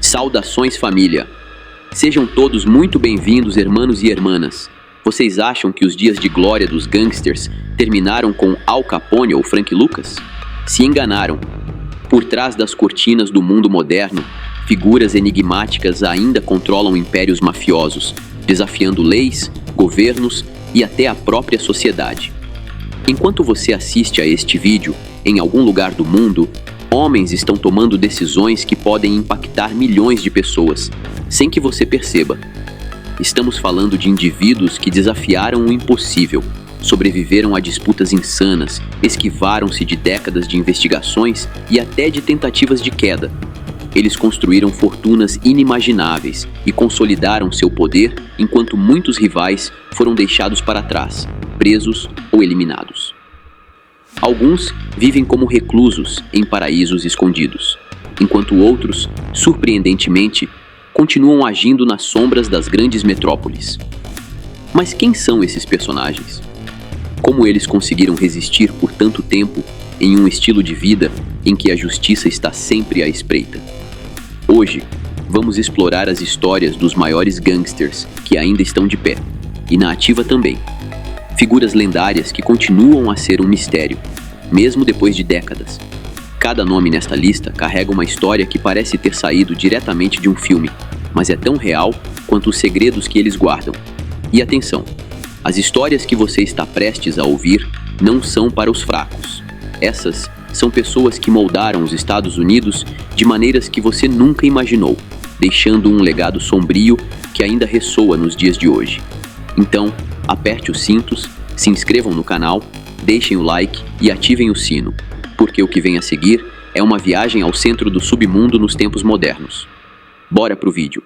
Saudações, família! Sejam todos muito bem-vindos, hermanos e hermanas. Vocês acham que os dias de glória dos gangsters terminaram com Al Capone ou Frank Lucas? Se enganaram. Por trás das cortinas do mundo moderno, figuras enigmáticas ainda controlam impérios mafiosos, desafiando leis, governos e até a própria sociedade. Enquanto você assiste a este vídeo, em algum lugar do mundo, homens estão tomando decisões que podem impactar milhões de pessoas, sem que você perceba. Estamos falando de indivíduos que desafiaram o impossível, sobreviveram a disputas insanas, esquivaram-se de décadas de investigações e até de tentativas de queda. Eles construíram fortunas inimagináveis e consolidaram seu poder enquanto muitos rivais foram deixados para trás, presos ou eliminados. Alguns vivem como reclusos em paraísos escondidos, enquanto outros, surpreendentemente, continuam agindo nas sombras das grandes metrópoles. Mas quem são esses personagens? Como eles conseguiram resistir por tanto tempo em um estilo de vida em que a justiça está sempre à espreita? Hoje, vamos explorar as histórias dos maiores gangsters que ainda estão de pé, e na ativa também. Figuras lendárias que continuam a ser um mistério, mesmo depois de décadas. Cada nome nesta lista carrega uma história que parece ter saído diretamente de um filme, mas é tão real quanto os segredos que eles guardam. E atenção, as histórias que você está prestes a ouvir não são para os fracos. Essas são pessoas que moldaram os Estados Unidos de maneiras que você nunca imaginou, deixando um legado sombrio que ainda ressoa nos dias de hoje. Então, aperte os cintos, se inscrevam no canal, deixem o like e ativem o sino, porque o que vem a seguir é uma viagem ao centro do submundo nos tempos modernos. Bora pro vídeo!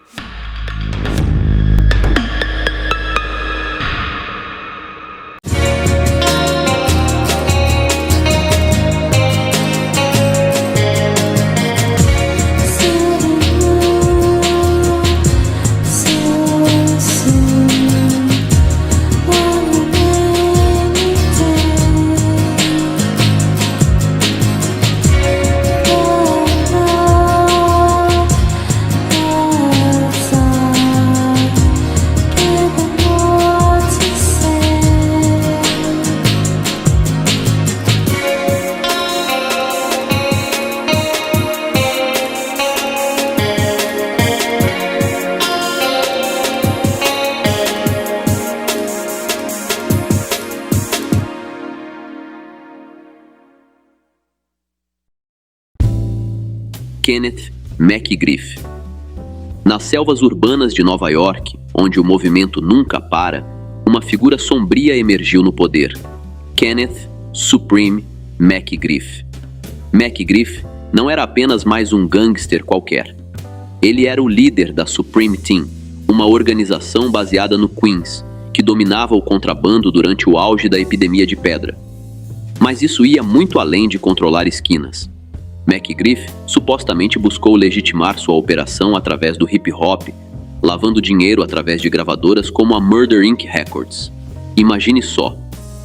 Kenneth McGriff. Nas selvas urbanas de Nova York, onde o movimento nunca para, uma figura sombria emergiu no poder. Kenneth Supreme McGriff. McGriff não era apenas mais um gangster qualquer. Ele era o líder da Supreme Team, uma organização baseada no Queens, que dominava o contrabando durante o auge da epidemia de pedra. Mas isso ia muito além de controlar esquinas. McGriff supostamente buscou legitimar sua operação através do hip-hop, lavando dinheiro através de gravadoras como a Murder Inc. Records. Imagine só,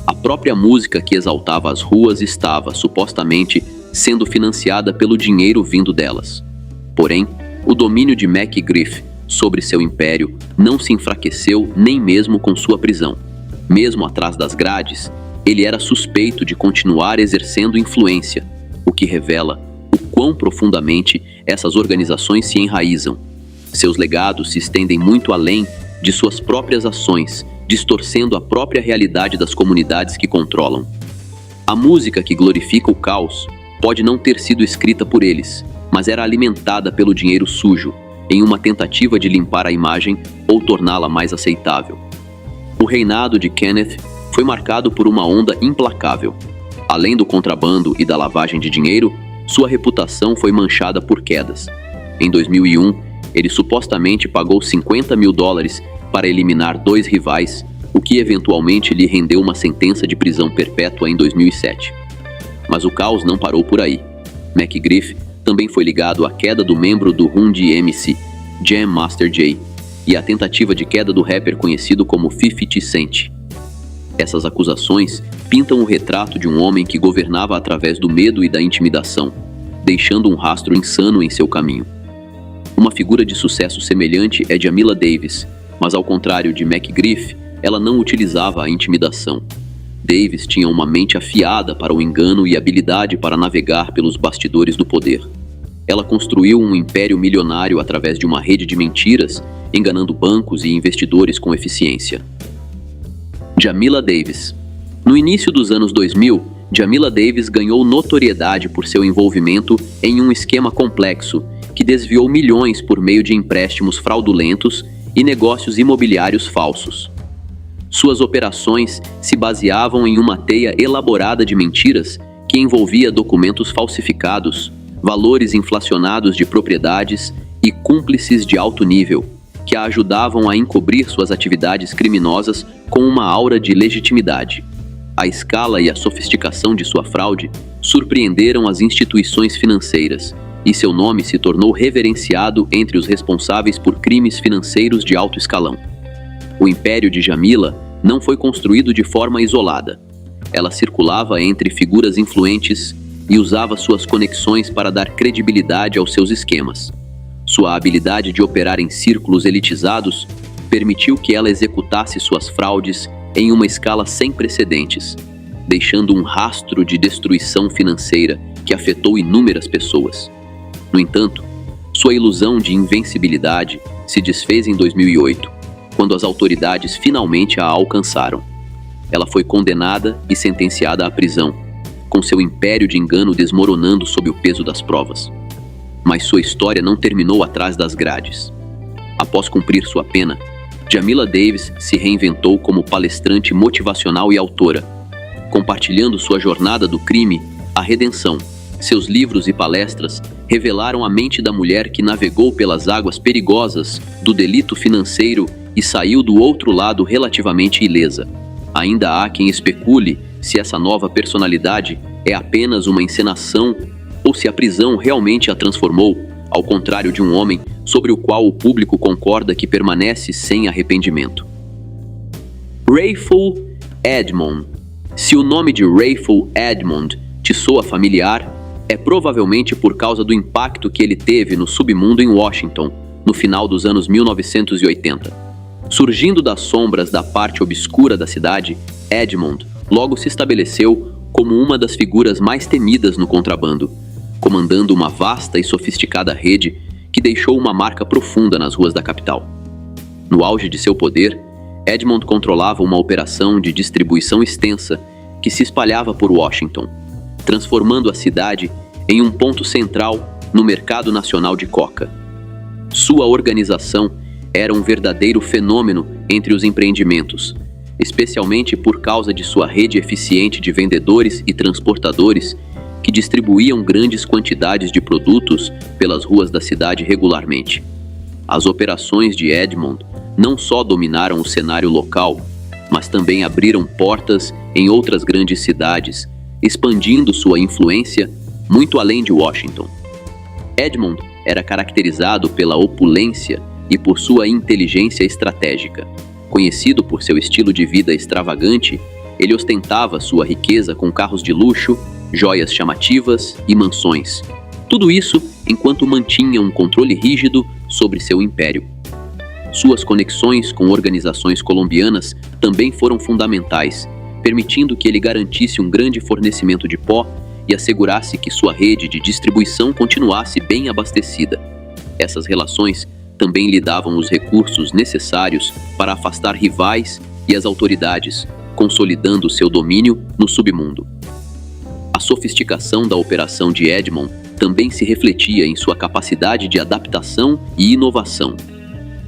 a própria música que exaltava as ruas estava, supostamente, sendo financiada pelo dinheiro vindo delas. Porém, o domínio de McGriff sobre seu império não se enfraqueceu nem mesmo com sua prisão. Mesmo atrás das grades, ele era suspeito de continuar exercendo influência, o que revela o quão profundamente essas organizações se enraizam. Seus legados se estendem muito além de suas próprias ações, distorcendo a própria realidade das comunidades que controlam. A música que glorifica o caos pode não ter sido escrita por eles, mas era alimentada pelo dinheiro sujo, em uma tentativa de limpar a imagem ou torná-la mais aceitável. O reinado de Kenneth foi marcado por uma onda implacável. Além do contrabando e da lavagem de dinheiro, sua reputação foi manchada por quedas. Em 2001, ele supostamente pagou $50 mil para eliminar 2 rivais, o que eventualmente lhe rendeu uma sentença de prisão perpétua em 2007. Mas o caos não parou por aí. McGriff também foi ligado à queda do membro do Run DMC, Jam Master Jay, e à tentativa de queda do rapper conhecido como 50 Cent. Essas acusações pintam o retrato de um homem que governava através do medo e da intimidação, deixando um rastro insano em seu caminho. Uma figura de sucesso semelhante é Jamila Davis, mas ao contrário de McGriff, ela não utilizava a intimidação. Davis tinha uma mente afiada para o engano e habilidade para navegar pelos bastidores do poder. Ela construiu um império milionário através de uma rede de mentiras, enganando bancos e investidores com eficiência. Jamila Davis. No início dos anos 2000, Jamila Davis ganhou notoriedade por seu envolvimento em um esquema complexo que desviou milhões por meio de empréstimos fraudulentos e negócios imobiliários falsos. Suas operações se baseavam em uma teia elaborada de mentiras que envolvia documentos falsificados, valores inflacionados de propriedades e cúmplices de alto nível, que a ajudavam a encobrir suas atividades criminosas com uma aura de legitimidade. A escala e a sofisticação de sua fraude surpreenderam as instituições financeiras, e seu nome se tornou reverenciado entre os responsáveis por crimes financeiros de alto escalão. O império de Jamila não foi construído de forma isolada. Ela circulava entre figuras influentes e usava suas conexões para dar credibilidade aos seus esquemas. Sua habilidade de operar em círculos elitizados permitiu que ela executasse suas fraudes em uma escala sem precedentes, deixando um rastro de destruição financeira que afetou inúmeras pessoas. No entanto, sua ilusão de invencibilidade se desfez em 2008, quando as autoridades finalmente a alcançaram. Ela foi condenada e sentenciada à prisão, com seu império de engano desmoronando sob o peso das provas. Mas sua história não terminou atrás das grades. Após cumprir sua pena, Jamila Davis se reinventou como palestrante motivacional e autora, compartilhando sua jornada do crime à redenção. Seus livros e palestras revelaram a mente da mulher que navegou pelas águas perigosas do delito financeiro e saiu do outro lado relativamente ilesa. Ainda há quem especule se essa nova personalidade é apenas uma encenação ou se a prisão realmente a transformou, ao contrário de um homem sobre o qual o público concorda que permanece sem arrependimento. Rayful Edmond. Se o nome de Rayful Edmond te soa familiar, é provavelmente por causa do impacto que ele teve no submundo em Washington, no final dos anos 1980. Surgindo das sombras da parte obscura da cidade, Edmond logo se estabeleceu como uma das figuras mais temidas no contrabando, comandando uma vasta e sofisticada rede que deixou uma marca profunda nas ruas da capital. No auge de seu poder, Edmond controlava uma operação de distribuição extensa que se espalhava por Washington, transformando a cidade em um ponto central no mercado nacional de coca. Sua organização era um verdadeiro fenômeno entre os empreendimentos, especialmente por causa de sua rede eficiente de vendedores e transportadores que distribuíam grandes quantidades de produtos pelas ruas da cidade regularmente. As operações de Edmond não só dominaram o cenário local, mas também abriram portas em outras grandes cidades, expandindo sua influência muito além de Washington. Edmond era caracterizado pela opulência e por sua inteligência estratégica. Conhecido por seu estilo de vida extravagante, ele ostentava sua riqueza com carros de luxo, joias chamativas e mansões. Tudo isso enquanto mantinha um controle rígido sobre seu império. Suas conexões com organizações colombianas também foram fundamentais, permitindo que ele garantisse um grande fornecimento de pó e assegurasse que sua rede de distribuição continuasse bem abastecida. Essas relações também lhe davam os recursos necessários para afastar rivais e as autoridades, consolidando seu domínio no submundo. A sofisticação da operação de Edmond também se refletia em sua capacidade de adaptação e inovação.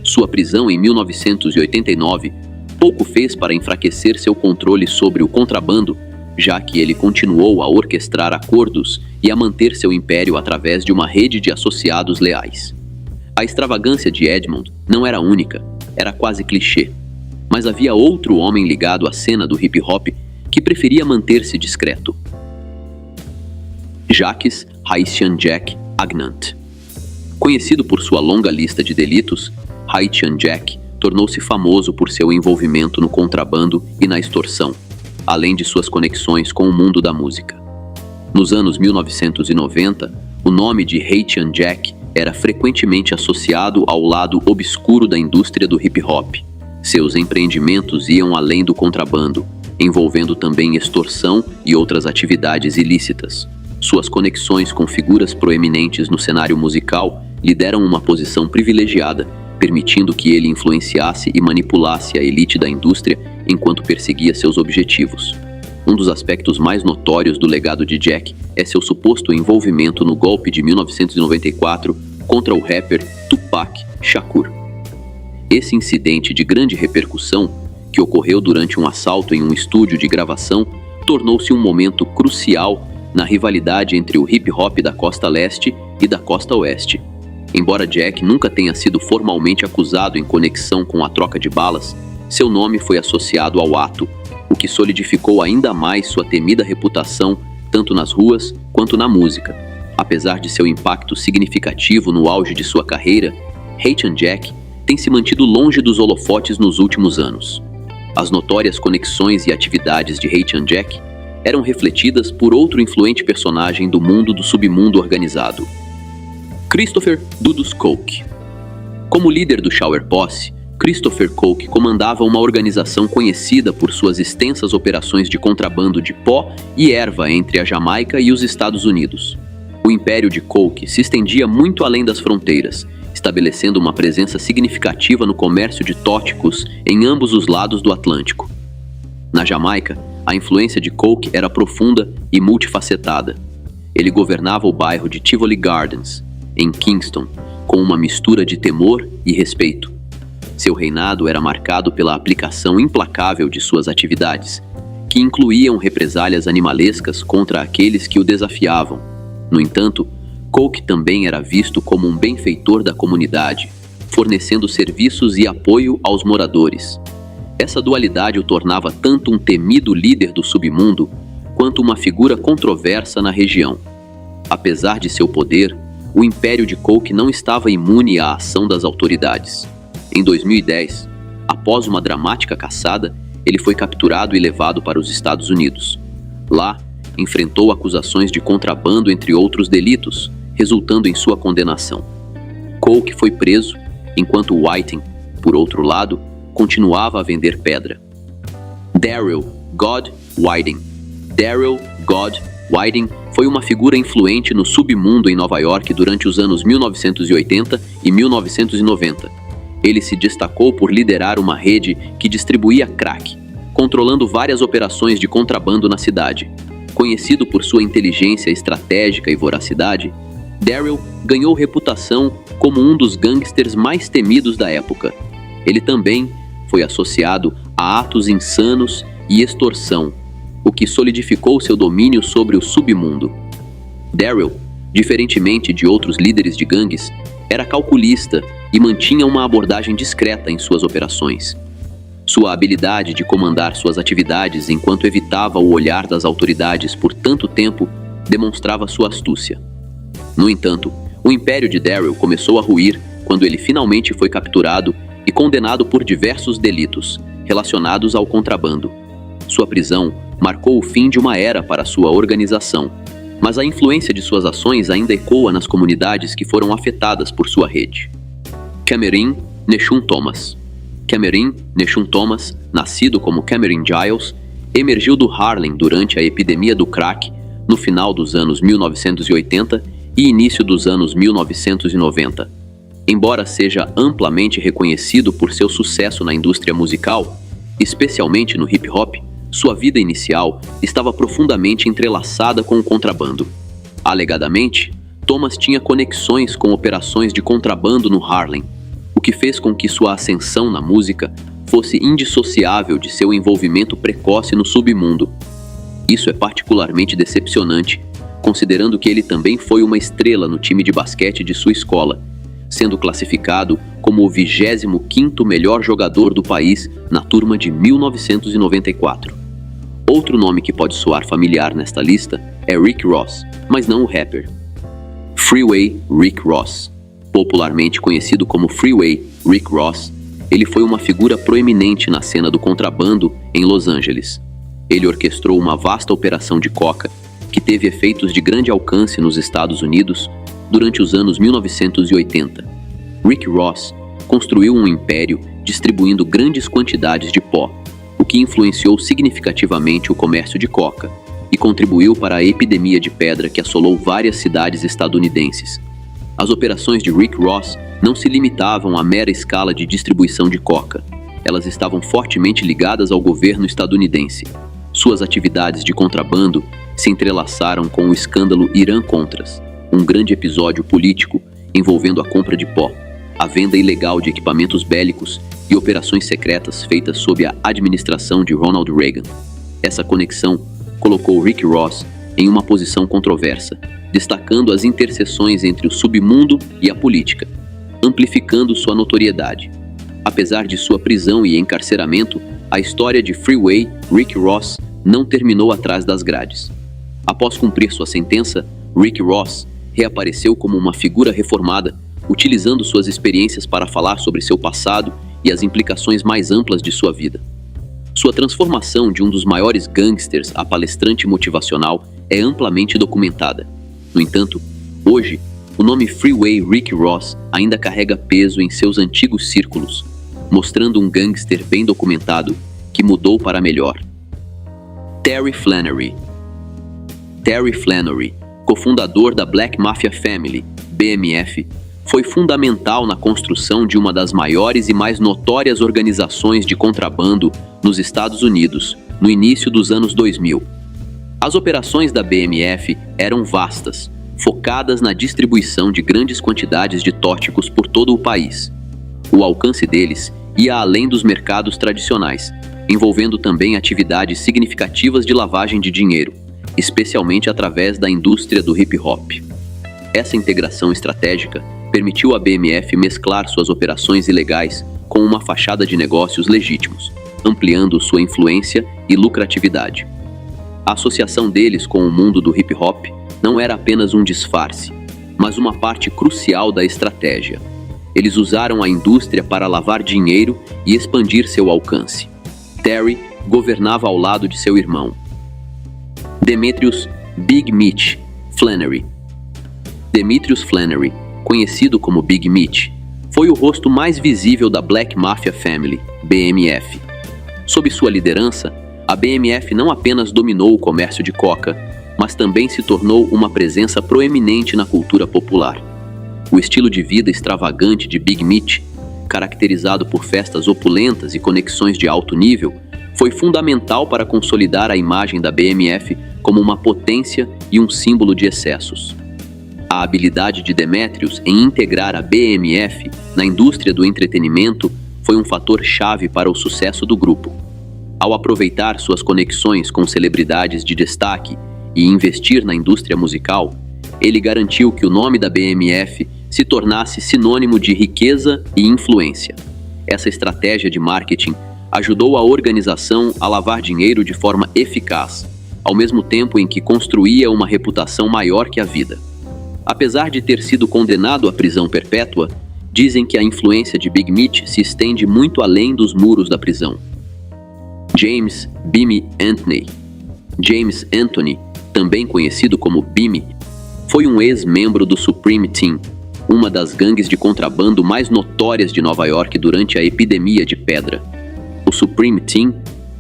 Sua prisão em 1989 pouco fez para enfraquecer seu controle sobre o contrabando, já que ele continuou a orquestrar acordos e a manter seu império através de uma rede de associados leais. A extravagância de Edmond não era única, era quase clichê. Mas havia outro homem ligado à cena do hip-hop que preferia manter-se discreto. Jacques Haitian Jack Agnant. Conhecido por sua longa lista de delitos, Haitian Jack tornou-se famoso por seu envolvimento no contrabando e na extorsão, além de suas conexões com o mundo da música. Nos anos 1990, o nome de Haitian Jack era frequentemente associado ao lado obscuro da indústria do hip-hop. Seus empreendimentos iam além do contrabando, envolvendo também extorsão e outras atividades ilícitas. Suas conexões com figuras proeminentes no cenário musical lhe deram uma posição privilegiada, permitindo que ele influenciasse e manipulasse a elite da indústria enquanto perseguia seus objetivos. Um dos aspectos mais notórios do legado de Jack é seu suposto envolvimento no golpe de 1994 contra o rapper Tupac Shakur. Esse incidente de grande repercussão, que ocorreu durante um assalto em um estúdio de gravação, tornou-se um momento crucial na rivalidade entre o hip-hop da costa leste e da costa oeste. Embora Jack nunca tenha sido formalmente acusado em conexão com a troca de balas, seu nome foi associado ao ato, o que solidificou ainda mais sua temida reputação tanto nas ruas quanto na música. Apesar de seu impacto significativo no auge de sua carreira, Haitian Jack tem se mantido longe dos holofotes nos últimos anos. As notórias conexões e atividades de Haitian Jack eram refletidas por outro influente personagem do mundo do submundo organizado, Christopher Dudus Coke. Como líder do Shower Posse, Christopher Coke comandava uma organização conhecida por suas extensas operações de contrabando de pó e erva entre a Jamaica e os Estados Unidos. O império de Coke se estendia muito além das fronteiras, estabelecendo uma presença significativa no comércio de tóxicos em ambos os lados do Atlântico. Na Jamaica, a influência de Coke era profunda e multifacetada. Ele governava o bairro de Tivoli Gardens, em Kingston, com uma mistura de temor e respeito. Seu reinado era marcado pela aplicação implacável de suas atividades, que incluíam represálias animalescas contra aqueles que o desafiavam. No entanto, Coke também era visto como um benfeitor da comunidade, fornecendo serviços e apoio aos moradores. Essa dualidade o tornava tanto um temido líder do submundo, quanto uma figura controversa na região. Apesar de seu poder, o império de Coke não estava imune à ação das autoridades. Em 2010, após uma dramática caçada, ele foi capturado e levado para os Estados Unidos. Lá, enfrentou acusações de contrabando entre outros delitos, resultando em sua condenação. Coke foi preso, enquanto Whiting, por outro lado, continuava a vender pedra. Darrell God Whiting. Darrell God Whiting foi uma figura influente no submundo em Nova York durante os anos 1980 e 1990. Ele se destacou por liderar uma rede que distribuía crack, controlando várias operações de contrabando na cidade. Conhecido por sua inteligência estratégica e voracidade, Darrell ganhou reputação como um dos gangsters mais temidos da época. Ele também foi associado a atos insanos e extorsão, o que solidificou seu domínio sobre o submundo. Darrell, diferentemente de outros líderes de gangues, era calculista e mantinha uma abordagem discreta em suas operações. Sua habilidade de comandar suas atividades enquanto evitava o olhar das autoridades por tanto tempo demonstrava sua astúcia. No entanto, o império de Darrell começou a ruir quando ele finalmente foi capturado e condenado por diversos delitos relacionados ao contrabando. Sua prisão marcou o fim de uma era para sua organização, mas a influência de suas ações ainda ecoa nas comunidades que foram afetadas por sua rede. Cameron Neshun Thomas. Cameron Neshun Thomas, nascido como Cameron Giles, emergiu do Harlem durante a epidemia do crack no final dos anos 1980 e início dos anos 1990. Embora seja amplamente reconhecido por seu sucesso na indústria musical, especialmente no hip-hop, sua vida inicial estava profundamente entrelaçada com o contrabando. Alegadamente, Thomas tinha conexões com operações de contrabando no Harlem, o que fez com que sua ascensão na música fosse indissociável de seu envolvimento precoce no submundo. Isso é particularmente decepcionante, considerando que ele também foi uma estrela no time de basquete de sua escola, sendo classificado como o 25º melhor jogador do país na turma de 1994. Outro nome que pode soar familiar nesta lista é Rick Ross, mas não o rapper. Freeway Rick Ross. Popularmente conhecido como Freeway Rick Ross, ele foi uma figura proeminente na cena do contrabando em Los Angeles. Ele orquestrou uma vasta operação de coca que teve efeitos de grande alcance nos Estados Unidos, durante os anos 1980. Rick Ross construiu um império distribuindo grandes quantidades de pó, o que influenciou significativamente o comércio de coca e contribuiu para a epidemia de pedra que assolou várias cidades estadunidenses. As operações de Rick Ross não se limitavam à mera escala de distribuição de coca. Elas estavam fortemente ligadas ao governo estadunidense. Suas atividades de contrabando se entrelaçaram com o escândalo Irã-Contras, um grande episódio político envolvendo a compra de pó, a venda ilegal de equipamentos bélicos e operações secretas feitas sob a administração de Ronald Reagan. Essa conexão colocou Rick Ross em uma posição controversa, destacando as interseções entre o submundo e a política, amplificando sua notoriedade. Apesar de sua prisão e encarceramento, a história de Freeway Rick Ross não terminou atrás das grades. Após cumprir sua sentença, Rick Ross reapareceu como uma figura reformada, utilizando suas experiências para falar sobre seu passado e as implicações mais amplas de sua vida. Sua transformação de um dos maiores gangsters a palestrante motivacional é amplamente documentada. No entanto, hoje, o nome Freeway Rick Ross ainda carrega peso em seus antigos círculos, mostrando um gangster bem documentado que mudou para melhor. Terry Flenory. Terry Flenory, cofundador da Black Mafia Family, BMF, foi fundamental na construção de uma das maiores e mais notórias organizações de contrabando nos Estados Unidos, no início dos anos 2000. As operações da BMF eram vastas, focadas na distribuição de grandes quantidades de tóxicos por todo o país. O alcance deles ia além dos mercados tradicionais, envolvendo também atividades significativas de lavagem de dinheiro, especialmente através da indústria do hip-hop. Essa integração estratégica permitiu à BMF mesclar suas operações ilegais com uma fachada de negócios legítimos, ampliando sua influência e lucratividade. A associação deles com o mundo do hip-hop não era apenas um disfarce, mas uma parte crucial da estratégia. Eles usaram a indústria para lavar dinheiro e expandir seu alcance. Terry governava ao lado de seu irmão, Demetrius Big Mitch Flenory. Demetrius Flenory, conhecido como Big Mitch, foi o rosto mais visível da Black Mafia Family, BMF. Sob sua liderança, a BMF não apenas dominou o comércio de coca, mas também se tornou uma presença proeminente na cultura popular. O estilo de vida extravagante de Big Mitch, caracterizado por festas opulentas e conexões de alto nível, foi fundamental para consolidar a imagem da BMF como uma potência e um símbolo de excessos. A habilidade de Demetrius em integrar a BMF na indústria do entretenimento foi um fator chave para o sucesso do grupo. Ao aproveitar suas conexões com celebridades de destaque e investir na indústria musical, ele garantiu que o nome da BMF se tornasse sinônimo de riqueza e influência. Essa estratégia de marketing ajudou a organização a lavar dinheiro de forma eficaz, ao mesmo tempo em que construía uma reputação maior que a vida. Apesar de ter sido condenado à prisão perpétua, dizem que a influência de Big Mitch se estende muito além dos muros da prisão. James "Bimmy" Anthony. James Anthony, também conhecido como Bimmy, foi um ex-membro do Supreme Team, uma das gangues de contrabando mais notórias de Nova York durante a epidemia de pedra. O Supreme Team,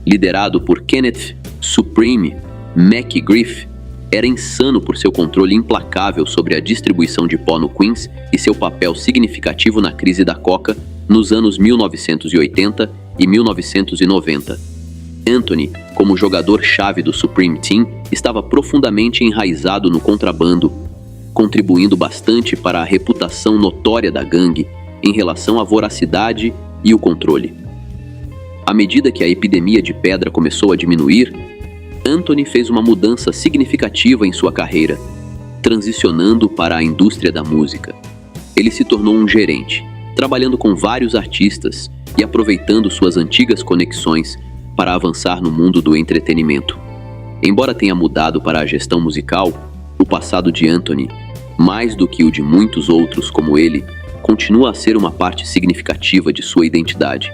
liderado por Kenneth Supreme McGriff, era insano por seu controle implacável sobre a distribuição de pó no Queens e seu papel significativo na crise da coca nos anos 1980 e 1990. Anthony, como jogador-chave do Supreme Team, estava profundamente enraizado no contrabando, contribuindo bastante para a reputação notória da gangue em relação à voracidade e o controle. À medida que a epidemia de pedra começou a diminuir, Anthony fez uma mudança significativa em sua carreira, transicionando para a indústria da música. Ele se tornou um gerente, trabalhando com vários artistas e aproveitando suas antigas conexões para avançar no mundo do entretenimento. Embora tenha mudado para a gestão musical, o passado de Anthony, mais do que o de muitos outros como ele, continua a ser uma parte significativa de sua identidade.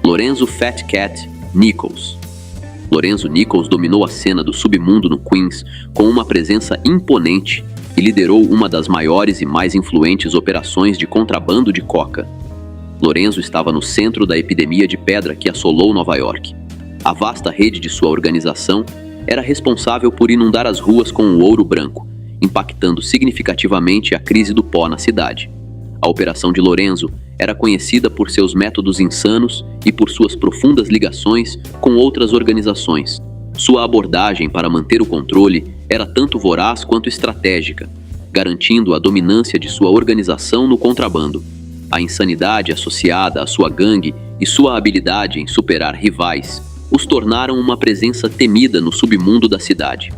Lorenzo Fat Cat Nichols. Lorenzo Nichols dominou a cena do submundo no Queens com uma presença imponente e liderou uma das maiores e mais influentes operações de contrabando de coca. Lorenzo estava no centro da epidemia de pedra que assolou Nova York. A vasta rede de sua organização era responsável por inundar as ruas com o ouro branco, impactando significativamente a crise do pó na cidade. A operação de Lorenzo era conhecida por seus métodos insanos e por suas profundas ligações com outras organizações. Sua abordagem para manter o controle era tanto voraz quanto estratégica, garantindo a dominância de sua organização no contrabando. A insanidade associada à sua gangue e sua habilidade em superar rivais os tornaram uma presença temida no submundo da cidade.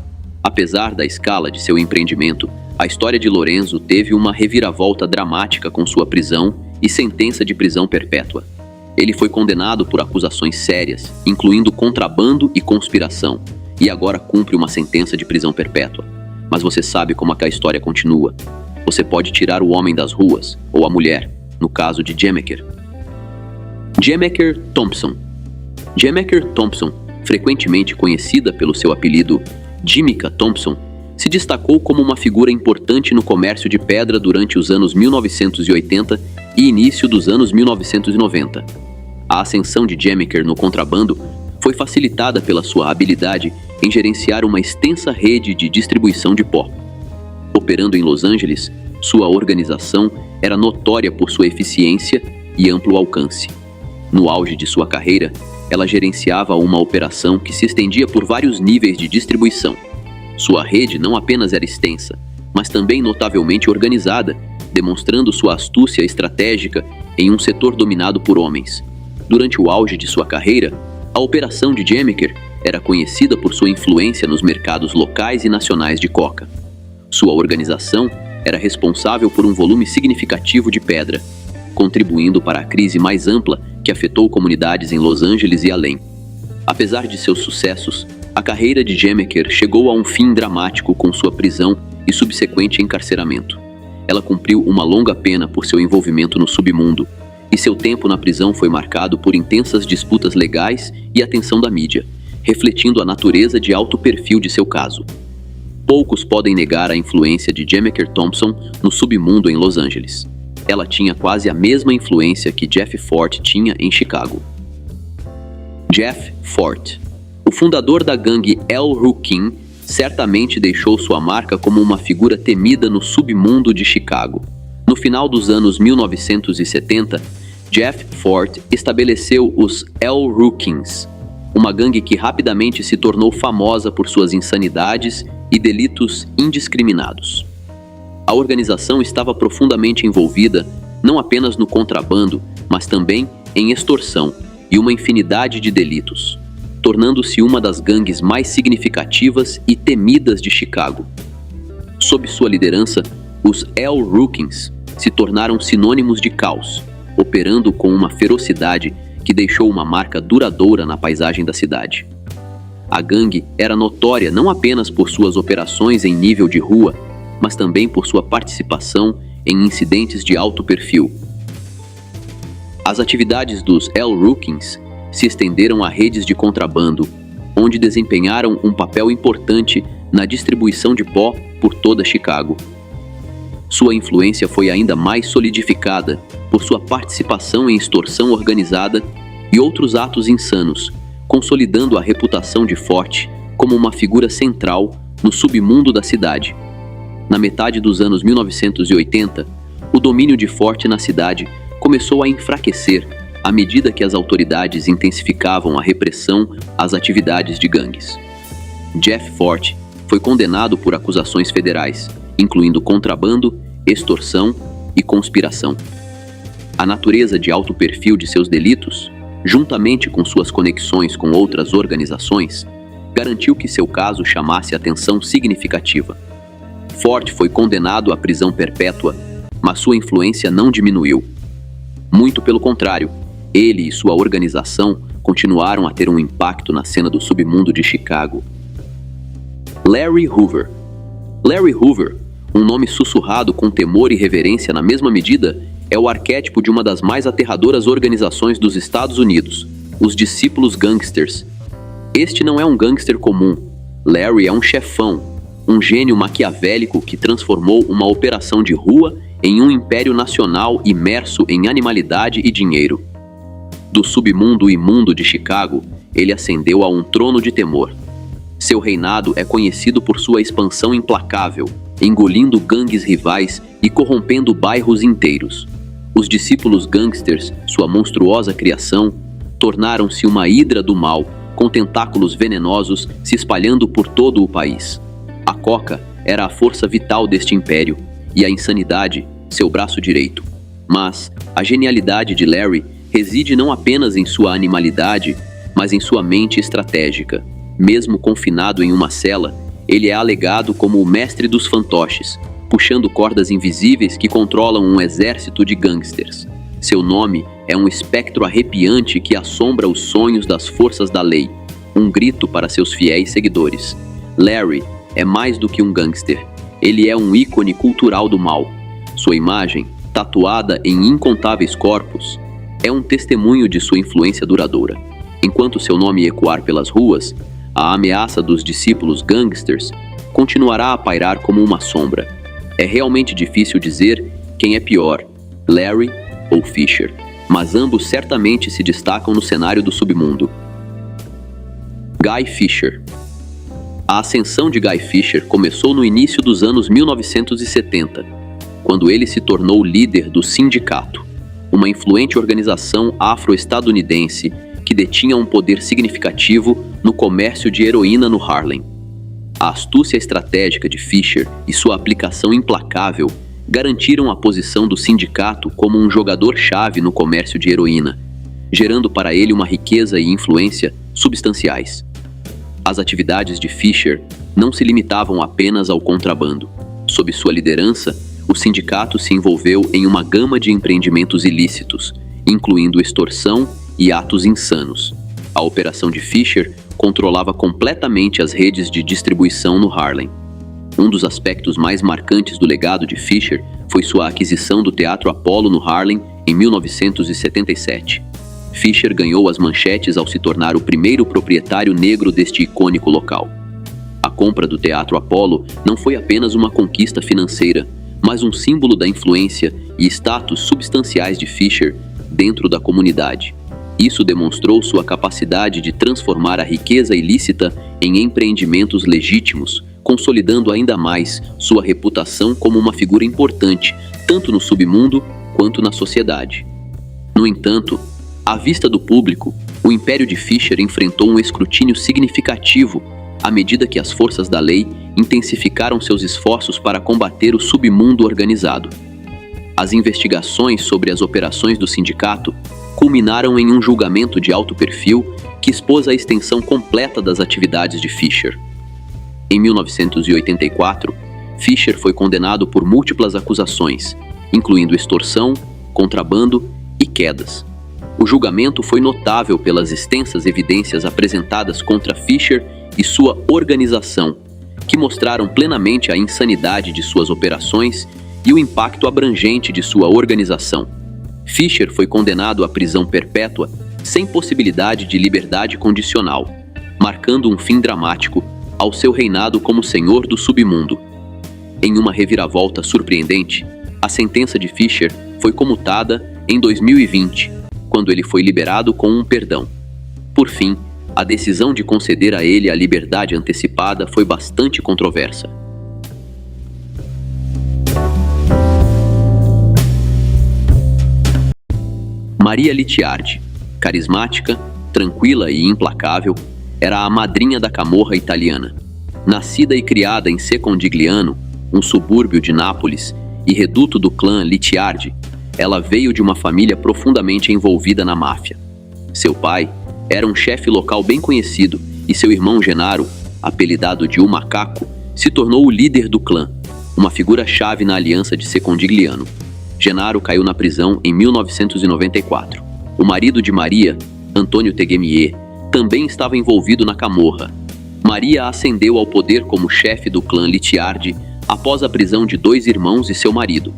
Apesar da escala de seu empreendimento, a história de Lorenzo teve uma reviravolta dramática com sua prisão e sentença de prisão perpétua. Ele foi condenado por acusações sérias, incluindo contrabando e conspiração, e agora cumpre uma sentença de prisão perpétua. Mas você sabe como a história continua. Você pode tirar o homem das ruas, ou a mulher, no caso de Jemaker. Jemaker Thompson. Jemaker Thompson, frequentemente conhecida pelo seu apelido Jimica Thompson, se destacou como uma figura importante no comércio de pedra durante os anos 1980 e início dos anos 1990. A ascensão de Jemaker no contrabando foi facilitada pela sua habilidade em gerenciar uma extensa rede de distribuição de pó. Operando em Los Angeles, sua organização era notória por sua eficiência e amplo alcance. No auge de sua carreira, ela gerenciava uma operação que se estendia por vários níveis de distribuição. Sua rede não apenas era extensa, mas também notavelmente organizada, demonstrando sua astúcia estratégica em um setor dominado por homens. Durante o auge de sua carreira, a operação de Jemaker era conhecida por sua influência nos mercados locais e nacionais de coca. Sua organização era responsável por um volume significativo de pedra, contribuindo para a crise mais ampla que afetou comunidades em Los Angeles e além. Apesar de seus sucessos, a carreira de Jemaker chegou a um fim dramático com sua prisão e subsequente encarceramento. Ela cumpriu uma longa pena por seu envolvimento no submundo, e seu tempo na prisão foi marcado por intensas disputas legais e atenção da mídia, refletindo a natureza de alto perfil de seu caso. Poucos podem negar a influência de Jemaker Thompson no submundo em Los Angeles. Ela tinha quase a mesma influência que Jeff Fort tinha em Chicago. Jeff Fort. O fundador da gangue El Rookin certamente deixou sua marca como uma figura temida no submundo de Chicago. No final dos anos 1970, Jeff Fort estabeleceu os El Rookins, uma gangue que rapidamente se tornou famosa por suas insanidades e delitos indiscriminados. A organização estava profundamente envolvida não apenas no contrabando, mas também em extorsão e uma infinidade de delitos, tornando-se uma das gangues mais significativas e temidas de Chicago. Sob sua liderança, os El Rookins se tornaram sinônimos de caos, operando com uma ferocidade que deixou uma marca duradoura na paisagem da cidade. A gangue era notória não apenas por suas operações em nível de rua, mas também por sua participação em incidentes de alto perfil. As atividades dos El Rookins se estenderam a redes de contrabando, onde desempenharam um papel importante na distribuição de pó por toda Chicago. Sua influência foi ainda mais solidificada por sua participação em extorsão organizada e outros atos insanos, consolidando a reputação de Fort como uma figura central no submundo da cidade. Na metade dos anos 1980, o domínio de Fort na cidade começou a enfraquecer à medida que as autoridades intensificavam a repressão às atividades de gangues. Jeff Fort foi condenado por acusações federais, incluindo contrabando, extorsão e conspiração. A natureza de alto perfil de seus delitos, juntamente com suas conexões com outras organizações, garantiu que seu caso chamasse atenção significativa. Fort foi condenado à prisão perpétua, mas sua influência não diminuiu. Muito pelo contrário, ele e sua organização continuaram a ter um impacto na cena do submundo de Chicago. Larry Hoover. Larry Hoover, um nome sussurrado com temor e reverência na mesma medida, é o arquétipo de uma das mais aterradoras organizações dos Estados Unidos, os discípulos gangsters. Este não é um gangster comum. Larry é um chefão, um gênio maquiavélico que transformou uma operação de rua em um império nacional imerso em animalidade e dinheiro. Do submundo imundo de Chicago, ele ascendeu a um trono de temor. Seu reinado é conhecido por sua expansão implacável, engolindo gangues rivais e corrompendo bairros inteiros. Os discípulos gangsters, sua monstruosa criação, tornaram-se uma hidra do mal, com tentáculos venenosos se espalhando por todo o país. A coca era a força vital deste império, e a insanidade, seu braço direito. Mas a genialidade de Larry reside não apenas em sua animalidade, mas em sua mente estratégica. Mesmo confinado em uma cela, ele é alegado como o mestre dos fantoches, puxando cordas invisíveis que controlam um exército de gangsters. Seu nome é um espectro arrepiante que assombra os sonhos das forças da lei, um grito para seus fiéis seguidores. Larry é mais do que um gangster, ele é um ícone cultural do mal. Sua imagem, tatuada em incontáveis corpos, é um testemunho de sua influência duradoura. Enquanto seu nome ecoar pelas ruas, a ameaça dos discípulos gangsters continuará a pairar como uma sombra. É realmente difícil dizer quem é pior, Larry ou Fisher, mas ambos certamente se destacam no cenário do submundo. Guy Fisher. A ascensão de Guy Fisher começou no início dos anos 1970, quando ele se tornou líder do Sindicato, uma influente organização afro-estadunidense que detinha um poder significativo no comércio de heroína no Harlem. A astúcia estratégica de Fisher e sua aplicação implacável garantiram a posição do sindicato como um jogador-chave no comércio de heroína, gerando para ele uma riqueza e influência substanciais. As atividades de Fisher não se limitavam apenas ao contrabando. Sob sua liderança, o sindicato se envolveu em uma gama de empreendimentos ilícitos, incluindo extorsão e atos insanos. A operação de Fisher controlava completamente as redes de distribuição no Harlem. Um dos aspectos mais marcantes do legado de Fisher foi sua aquisição do Teatro Apollo no Harlem em 1977. Fisher ganhou as manchetes ao se tornar o primeiro proprietário negro deste icônico local. A compra do Teatro Apollo não foi apenas uma conquista financeira, mas um símbolo da influência e status substanciais de Fisher dentro da comunidade. Isso demonstrou sua capacidade de transformar a riqueza ilícita em empreendimentos legítimos, consolidando ainda mais sua reputação como uma figura importante, tanto no submundo quanto na sociedade. No entanto, à vista do público, o império de Fisher enfrentou um escrutínio significativo à medida que as forças da lei intensificaram seus esforços para combater o submundo organizado. As investigações sobre as operações do sindicato culminaram em um julgamento de alto perfil que expôs a extensão completa das atividades de Fisher. Em 1984, Fisher foi condenado por múltiplas acusações, incluindo extorsão, contrabando e quedas. O julgamento foi notável pelas extensas evidências apresentadas contra Fisher e sua organização, que mostraram plenamente a insanidade de suas operações e o impacto abrangente de sua organização. Fisher foi condenado à prisão perpétua sem possibilidade de liberdade condicional, marcando um fim dramático ao seu reinado como senhor do submundo. Em uma reviravolta surpreendente, a sentença de Fisher foi comutada em 2020, quando ele foi liberado com um perdão. Por fim, a decisão de conceder a ele a liberdade antecipada foi bastante controversa. Maria Licciardi, carismática, tranquila e implacável, era a madrinha da camorra italiana. Nascida e criada em Secondigliano, um subúrbio de Nápoles, e reduto do clã Licciardi, ela veio de uma família profundamente envolvida na máfia. Seu pai era um chefe local bem conhecido e seu irmão Gennaro, apelidado de O Macaco, se tornou o líder do clã, uma figura-chave na aliança de Secondigliano. Gennaro caiu na prisão em 1994. O marido de Maria, Antônio Teghemier, também estava envolvido na camorra. Maria ascendeu ao poder como chefe do clã Licciardi após a prisão de 2 irmãos e seu marido.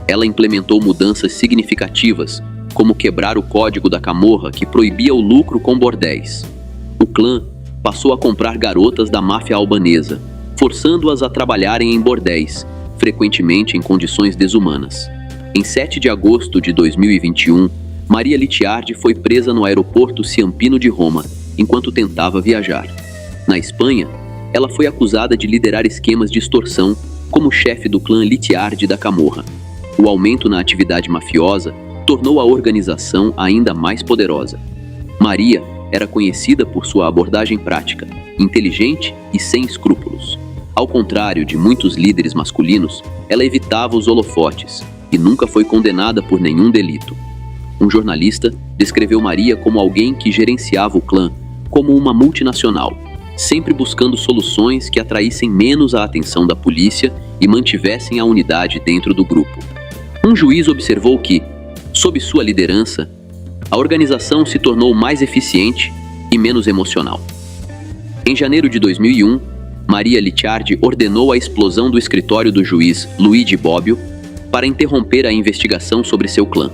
Ela implementou mudanças significativas, como quebrar o código da camorra que proibia o lucro com bordéis. O clã passou a comprar garotas da máfia albanesa, forçando-as a trabalharem em bordéis, frequentemente em condições desumanas. Em 7 de agosto de 2021, Maria Licciardi foi presa no aeroporto Ciampino de Roma, enquanto tentava viajar. Na Espanha, ela foi acusada de liderar esquemas de extorsão como chefe do clã Licciardi da Camorra. O aumento na atividade mafiosa tornou a organização ainda mais poderosa. Maria era conhecida por sua abordagem prática, inteligente e sem escrúpulos. Ao contrário de muitos líderes masculinos, ela evitava os holofotes e nunca foi condenada por nenhum delito. Um jornalista descreveu Maria como alguém que gerenciava o clã como uma multinacional, sempre buscando soluções que atraíssem menos a atenção da polícia e mantivessem a unidade dentro do grupo. Um juiz observou que, sob sua liderança, a organização se tornou mais eficiente e menos emocional. Em janeiro de 2001, Maria Licciardi ordenou a explosão do escritório do juiz Luigi Bobbio para interromper a investigação sobre seu clã.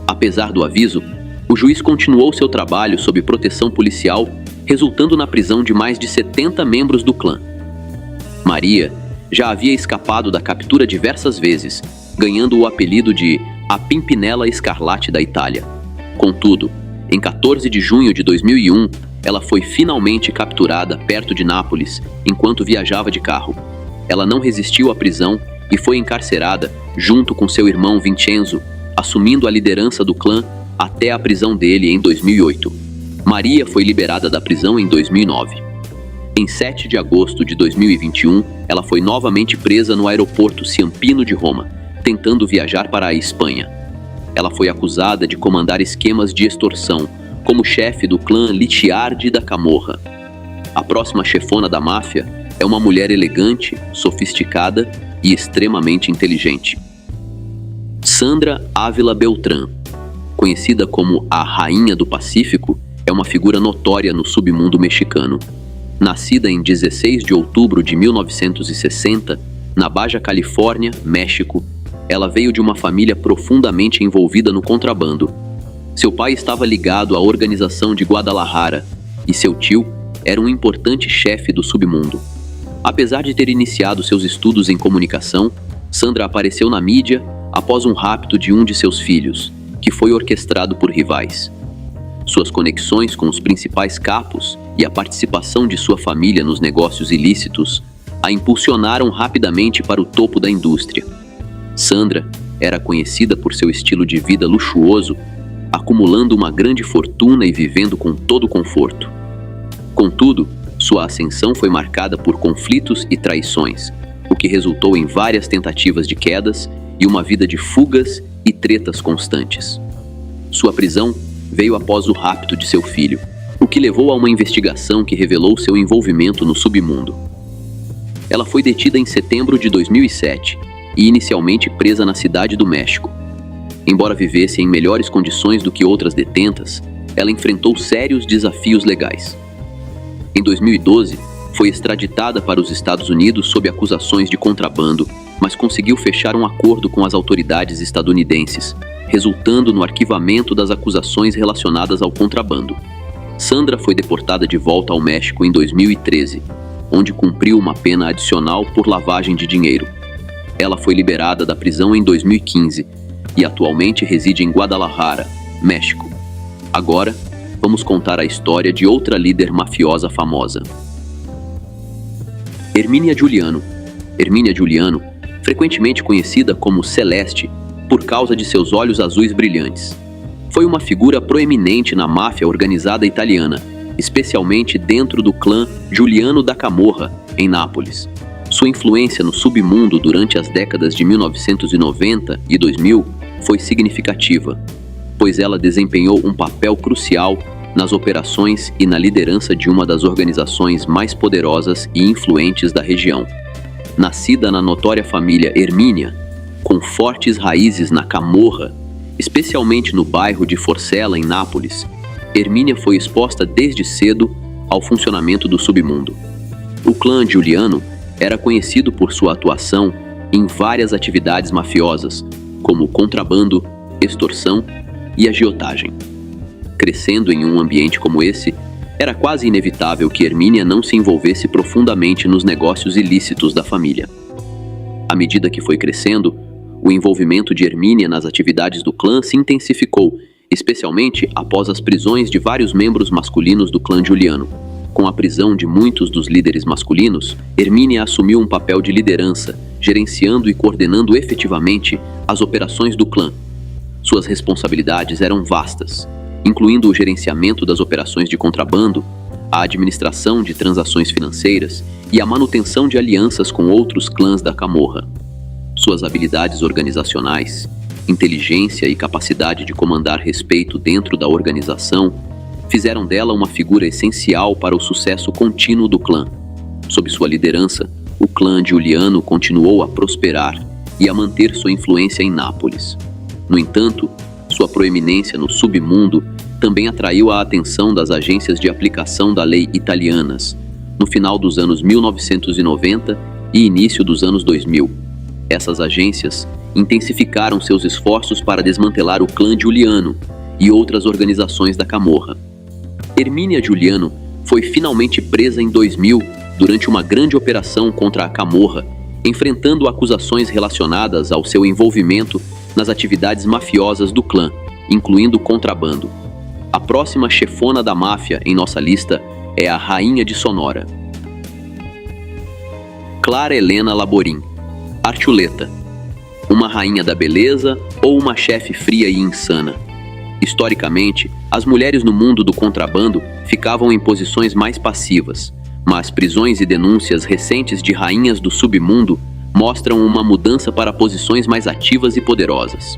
Apesar do aviso, o juiz continuou seu trabalho sob proteção policial, resultando na prisão de mais de 70 membros do clã. Maria já havia escapado da captura diversas vezes, ganhando o apelido de a Pimpinela Escarlate da Itália. Contudo, em 14 de junho de 2001, ela foi finalmente capturada perto de Nápoles, enquanto viajava de carro. Ela não resistiu à prisão e foi encarcerada junto com seu irmão Vincenzo, assumindo a liderança do clã até a prisão dele em 2008. Maria foi liberada da prisão em 2009. Em 7 de agosto de 2021, ela foi novamente presa no aeroporto Ciampino de Roma, tentando viajar para a Espanha. Ela foi acusada de comandar esquemas de extorsão como chefe do clã Licciardi da Camorra. A próxima chefona da máfia é uma mulher elegante, sofisticada e extremamente inteligente. Sandra Ávila Beltrán, conhecida como a Rainha do Pacífico, é uma figura notória no submundo mexicano. Nascida em 16 de outubro de 1960, na Baja Califórnia, México, ela veio de uma família profundamente envolvida no contrabando. Seu pai estava ligado à organização de Guadalajara e seu tio era um importante chefe do submundo. Apesar de ter iniciado seus estudos em comunicação, Sandra apareceu na mídia após um rapto de um de seus filhos, que foi orquestrado por rivais. Suas conexões com os principais capos e a participação de sua família nos negócios ilícitos a impulsionaram rapidamente para o topo da indústria. Sandra era conhecida por seu estilo de vida luxuoso, acumulando uma grande fortuna e vivendo com todo conforto. Contudo, sua ascensão foi marcada por conflitos e traições, o que resultou em várias tentativas de quedas e uma vida de fugas e tretas constantes. Sua prisão veio após o rapto de seu filho, o que levou a uma investigação que revelou seu envolvimento no submundo. Ela foi detida em setembro de 2007 e inicialmente presa na Cidade do México. Embora vivesse em melhores condições do que outras detentas, ela enfrentou sérios desafios legais. Em 2012, foi extraditada para os Estados Unidos sob acusações de contrabando, mas conseguiu fechar um acordo com as autoridades estadunidenses, resultando no arquivamento das acusações relacionadas ao contrabando. Sandra foi deportada de volta ao México em 2013, onde cumpriu uma pena adicional por lavagem de dinheiro. Ela foi liberada da prisão em 2015 e atualmente reside em Guadalajara, México. Agora, vamos contar a história de outra líder mafiosa famosa. Hermínia Giuliano. Hermínia Giuliano, frequentemente conhecida como Celeste, por causa de seus olhos azuis brilhantes. Foi uma figura proeminente na máfia organizada italiana, especialmente dentro do clã Giuliano da Camorra, em Nápoles. Sua influência no submundo durante as décadas de 1990 e 2000 foi significativa, pois ela desempenhou um papel crucial nas operações e na liderança de uma das organizações mais poderosas e influentes da região. Nascida na notória família Hermínia, com fortes raízes na Camorra, especialmente no bairro de Forcella, em Nápoles, Hermínia foi exposta desde cedo ao funcionamento do submundo. O clã Giuliano era conhecido por sua atuação em várias atividades mafiosas, como contrabando, extorsão e agiotagem. Crescendo em um ambiente como esse, Era quase inevitável que Hermínia não se envolvesse profundamente nos negócios ilícitos da família. À medida que foi crescendo, o envolvimento de Hermínia nas atividades do clã se intensificou, especialmente após as prisões de vários membros masculinos do clã Giuliano. Com a prisão de muitos dos líderes masculinos, Hermínia assumiu um papel de liderança, gerenciando e coordenando efetivamente as operações do clã. Suas responsabilidades eram vastas, incluindo o gerenciamento das operações de contrabando, a administração de transações financeiras e a manutenção de alianças com outros clãs da Camorra. Suas habilidades organizacionais, inteligência e capacidade de comandar respeito dentro da organização fizeram dela uma figura essencial para o sucesso contínuo do clã. Sob sua liderança, o clã Giuliano continuou a prosperar e a manter sua influência em Nápoles. No entanto, sua proeminência no submundo também atraiu a atenção das agências de aplicação da lei italianas, no final dos anos 1990 e início dos anos 2000. Essas agências intensificaram seus esforços para desmantelar o clã Giuliano e outras organizações da Camorra. Hermínia Giuliano foi finalmente presa em 2000 durante uma grande operação contra a Camorra, enfrentando acusações relacionadas ao seu envolvimento nas atividades mafiosas do clã, incluindo contrabando. A próxima chefona da máfia em nossa lista é a Rainha de Sonora. Clara Helena Laborim, Archuleta. Uma rainha da beleza ou uma chefe fria e insana? Historicamente, as mulheres no mundo do contrabando ficavam em posições mais passivas, mas prisões e denúncias recentes de rainhas do submundo mostram uma mudança para posições mais ativas e poderosas.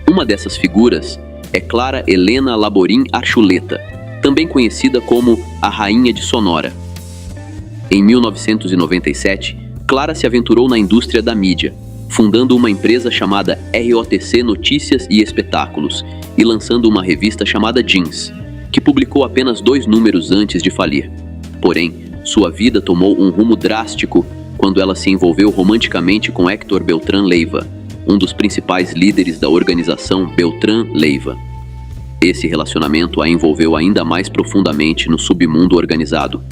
Uma dessas figuras é Clara Helena Laborim Archuleta, também conhecida como a Rainha de Sonora. Em 1997, Clara se aventurou na indústria da mídia, fundando uma empresa chamada ROTC Notícias e Espetáculos e lançando uma revista chamada Jeans, que publicou apenas 2 números antes de falir. Porém, sua vida tomou um rumo drástico quando ela se envolveu romanticamente com Héctor Beltrán Leiva, um dos principais líderes da organização Beltrán Leiva. Esse relacionamento a envolveu ainda mais profundamente no submundo organizado.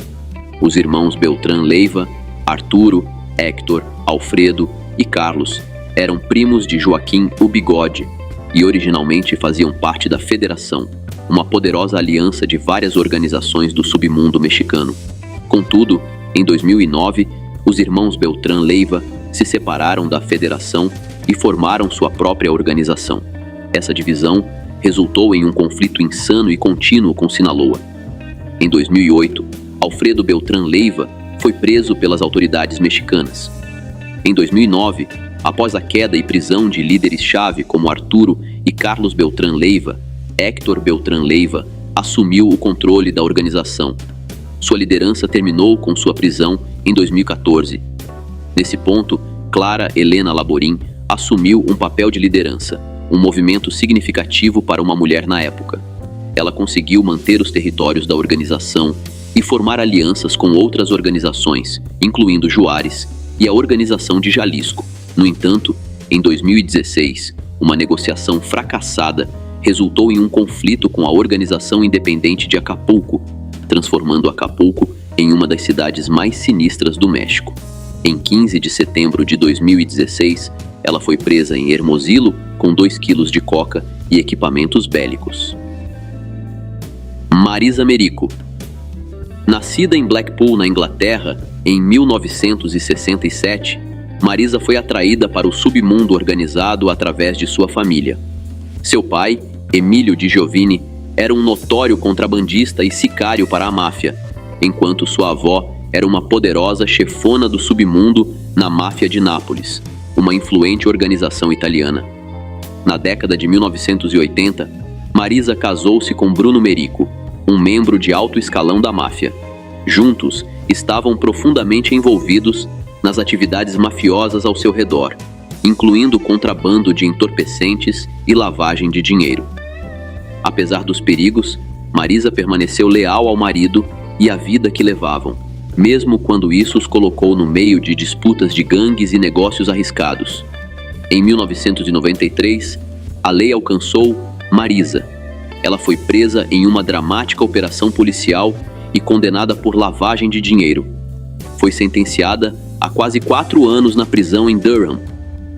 Os irmãos Beltrán Leiva, Arturo, Héctor, Alfredo e Carlos eram primos de Joaquim o Bigode e originalmente faziam parte da Federação, uma poderosa aliança de várias organizações do submundo mexicano. Contudo, em 2009, os irmãos Beltrán Leiva se separaram da Federação e formaram sua própria organização. Essa divisão resultou em um conflito insano e contínuo com Sinaloa. Em 2008, Alfredo Beltrán Leiva foi preso pelas autoridades mexicanas. Em 2009, após a queda e prisão de líderes-chave como Arturo e Carlos Beltrán Leiva, Héctor Beltrán Leiva assumiu o controle da organização. Sua liderança terminou com sua prisão em 2014. Nesse ponto, Clara Helena Laborim assumiu um papel de liderança, um movimento significativo para uma mulher na época. Ela conseguiu manter os territórios da organização e formar alianças com outras organizações, incluindo Juárez e a Organização de Jalisco. No entanto, em 2016, uma negociação fracassada resultou em um conflito com a Organização Independente de Acapulco, transformando Acapulco em uma das cidades mais sinistras do México. Em 15 de setembro de 2016, ela foi presa em Hermosillo com 2 quilos de coca e equipamentos bélicos. Marisa Merico. Nascida em Blackpool, na Inglaterra, em 1967, Marisa foi atraída para o submundo organizado através de sua família. Seu pai, Emílio Di Giovanni, era um notório contrabandista e sicário para a máfia, enquanto sua avó era uma poderosa chefona do submundo na máfia de Nápoles, uma influente organização italiana. Na década de 1980, Marisa casou-se com Bruno Merico, um membro de alto escalão da máfia. Juntos, estavam profundamente envolvidos nas atividades mafiosas ao seu redor, incluindo contrabando de entorpecentes e lavagem de dinheiro. Apesar dos perigos, Marisa permaneceu leal ao marido e à vida que levavam, mesmo quando isso os colocou no meio de disputas de gangues e negócios arriscados. Em 1993, a lei alcançou Marisa. ela foi presa em uma dramática operação policial e condenada por lavagem de dinheiro. Foi sentenciada a quase 4 anos na prisão em Durham,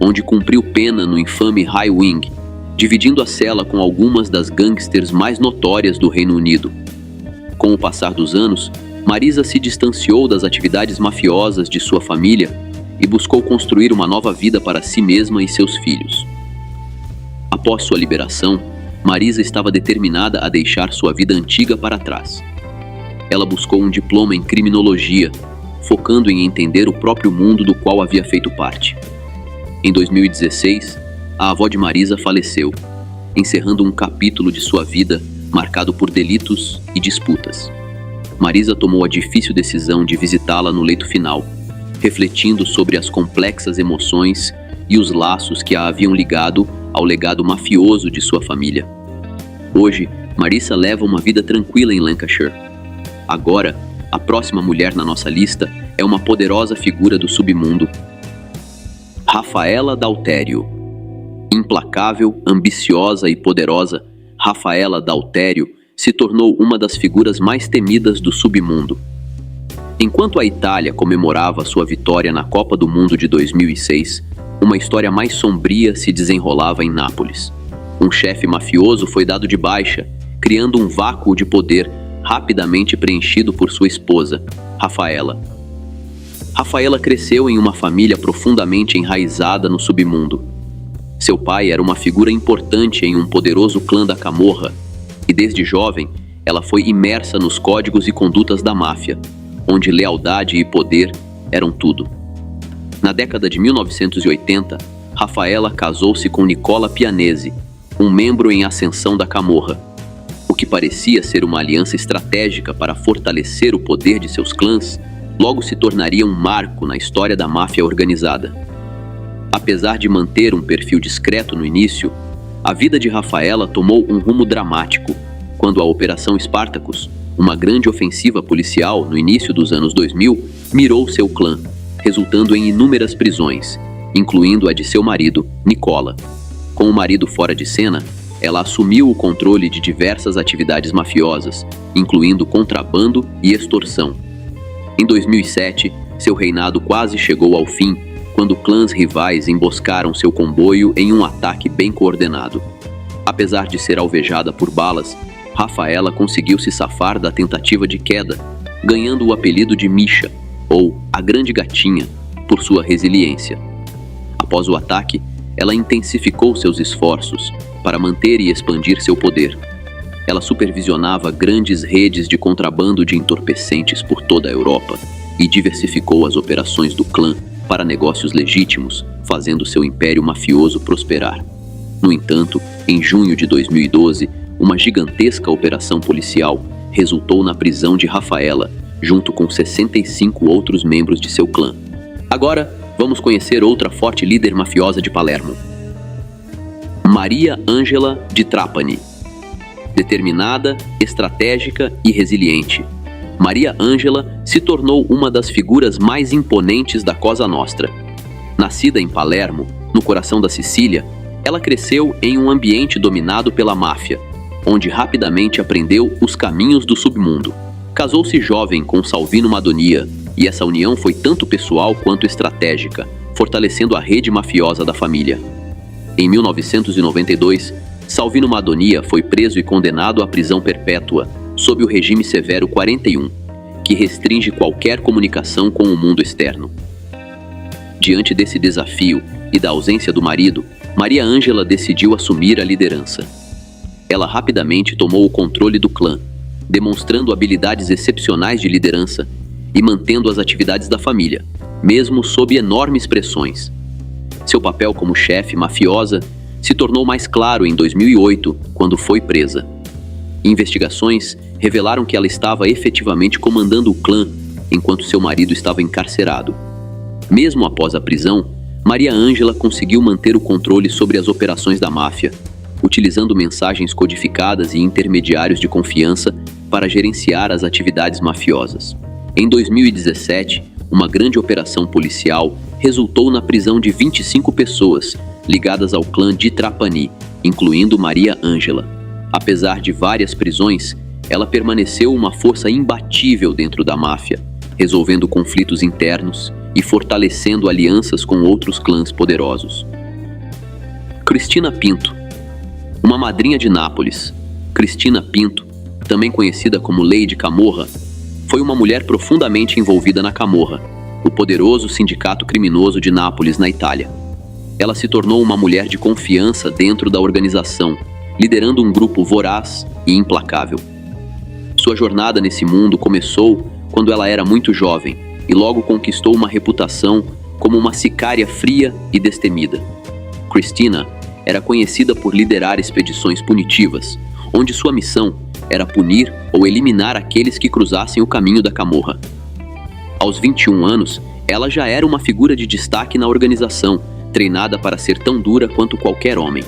onde cumpriu pena no infame High Wing, dividindo a cela com algumas das gangsters mais notórias do Reino Unido. Com o passar dos anos, Marisa se distanciou das atividades mafiosas de sua família e buscou construir uma nova vida para si mesma e seus filhos. Após sua liberação, Marisa estava determinada a deixar sua vida antiga para trás. Ela buscou um diploma em criminologia, focando em entender o próprio mundo do qual havia feito parte. Em 2016, a avó de Marisa faleceu, encerrando um capítulo de sua vida marcado por delitos e disputas. Marisa tomou a difícil decisão de visitá-la no leito final, refletindo sobre as complexas emoções e os laços que a haviam ligado ao legado mafioso de sua família. Hoje, Marisa leva uma vida tranquila em Lancashire. Agora, a próxima mulher na nossa lista é uma poderosa figura do submundo. Rafaela Daltério. Implacável, ambiciosa e poderosa, Rafaela Daltério se tornou uma das figuras mais temidas do submundo. Enquanto a Itália comemorava sua vitória na Copa do Mundo de 2006, uma história mais sombria se desenrolava em Nápoles. Um chefe mafioso foi dado de baixa, criando um vácuo de poder rapidamente preenchido por sua esposa, Rafaela. Rafaela cresceu em uma família profundamente enraizada no submundo. Seu pai era uma figura importante em um poderoso clã da Camorra, e desde jovem ela foi imersa nos códigos e condutas da máfia, onde lealdade e poder eram tudo. Na década de 1980, Rafaela casou-se com Nicola Pianesi, um membro em ascensão da Camorra. O que parecia ser uma aliança estratégica para fortalecer o poder de seus clãs, logo se tornaria um marco na história da máfia organizada. Apesar de manter um perfil discreto no início, a vida de Rafaela tomou um rumo dramático quando a Operação Spartacus, uma grande ofensiva policial no início dos anos 2000, mirou seu clã, resultando em inúmeras prisões, incluindo a de seu marido, Nicola. Com o marido fora de cena, ela assumiu o controle de diversas atividades mafiosas, incluindo contrabando e extorsão. Em 2007, seu reinado quase chegou ao fim, quando clãs rivais emboscaram seu comboio em um ataque bem coordenado. Apesar de ser alvejada por balas, Rafaela conseguiu se safar da tentativa de queda, ganhando o apelido de Misha, ou a Grande Gatinha, por sua resiliência. Após o ataque, ela intensificou seus esforços para manter e expandir seu poder. Ela supervisionava grandes redes de contrabando de entorpecentes por toda a Europa e diversificou as operações do clã para negócios legítimos, fazendo seu império mafioso prosperar. No entanto, em junho de 2012, uma gigantesca operação policial resultou na prisão de Rafaela, junto com 65 outros membros de seu clã. Agora, vamos conhecer outra forte líder mafiosa de Palermo. Maria Angela di Trapani. Determinada, estratégica e resiliente, Maria Angela se tornou uma das figuras mais imponentes da Cosa Nostra. Nascida em Palermo, no coração da Sicília, ela cresceu em um ambiente dominado pela máfia, onde rapidamente aprendeu os caminhos do submundo. Casou-se jovem com Salvino Madonia, e essa união foi tanto pessoal quanto estratégica, fortalecendo a rede mafiosa da família. Em 1992, Salvino Madonia foi preso e condenado à prisão perpétua, sob o regime severo 41, que restringe qualquer comunicação com o mundo externo. Diante desse desafio e da ausência do marido, Maria Angela decidiu assumir a liderança. Ela rapidamente tomou o controle do clã, demonstrando habilidades excepcionais de liderança e mantendo as atividades da família, mesmo sob enormes pressões. Seu papel como chefe mafiosa se tornou mais claro em 2008, quando foi presa. Investigações revelaram que ela estava efetivamente comandando o clã enquanto seu marido estava encarcerado. Mesmo após a prisão, Maria Angela conseguiu manter o controle sobre as operações da máfia, utilizando mensagens codificadas e intermediários de confiança para gerenciar as atividades mafiosas. Em 2017, uma grande operação policial resultou na prisão de 25 pessoas ligadas ao clã di Trapani, incluindo Maria Angela. Apesar de várias prisões, ela permaneceu uma força imbatível dentro da máfia, resolvendo conflitos internos e fortalecendo alianças com outros clãs poderosos. Cristina Pinto. Uma madrinha de Nápoles, Cristina Pinto, também conhecida como Lady Camorra, foi uma mulher profundamente envolvida na Camorra, o poderoso sindicato criminoso de Nápoles, na Itália. Ela se tornou uma mulher de confiança dentro da organização, liderando um grupo voraz e implacável. Sua jornada nesse mundo começou quando ela era muito jovem e logo conquistou uma reputação como uma sicária fria e destemida. Cristina era conhecida por liderar expedições punitivas, onde sua missão era punir ou eliminar aqueles que cruzassem o caminho da Camorra. Aos 21 anos, ela já era uma figura de destaque na organização, treinada para ser tão dura quanto qualquer homem.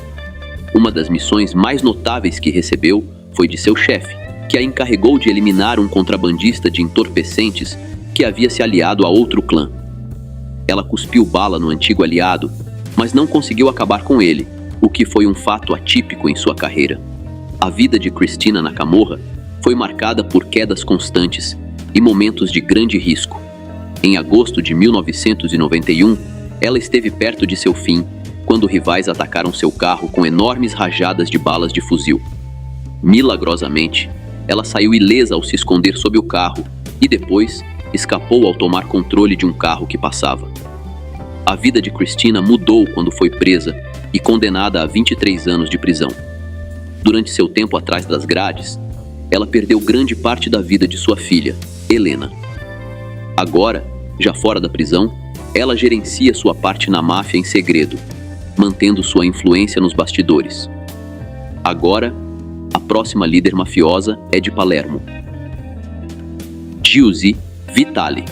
Uma das missões mais notáveis que recebeu foi de seu chefe, que a encarregou de eliminar um contrabandista de entorpecentes que havia se aliado a outro clã. Ela cuspiu bala no antigo aliado, mas não conseguiu acabar com ele, o que foi um fato atípico em sua carreira. A vida de Cristina na Camorra foi marcada por quedas constantes e momentos de grande risco. Em agosto de 1991, ela esteve perto de seu fim, quando rivais atacaram seu carro com enormes rajadas de balas de fuzil. Milagrosamente, ela saiu ilesa ao se esconder sob o carro e depois escapou ao tomar controle de um carro que passava. A vida de Cristina mudou quando foi presa e condenada a 23 anos de prisão. Durante seu tempo atrás das grades, ela perdeu grande parte da vida de sua filha, Helena. Agora, já fora da prisão, ela gerencia sua parte na máfia em segredo, mantendo sua influência nos bastidores. Agora, a próxima líder mafiosa é de Palermo. Giusy Vitali.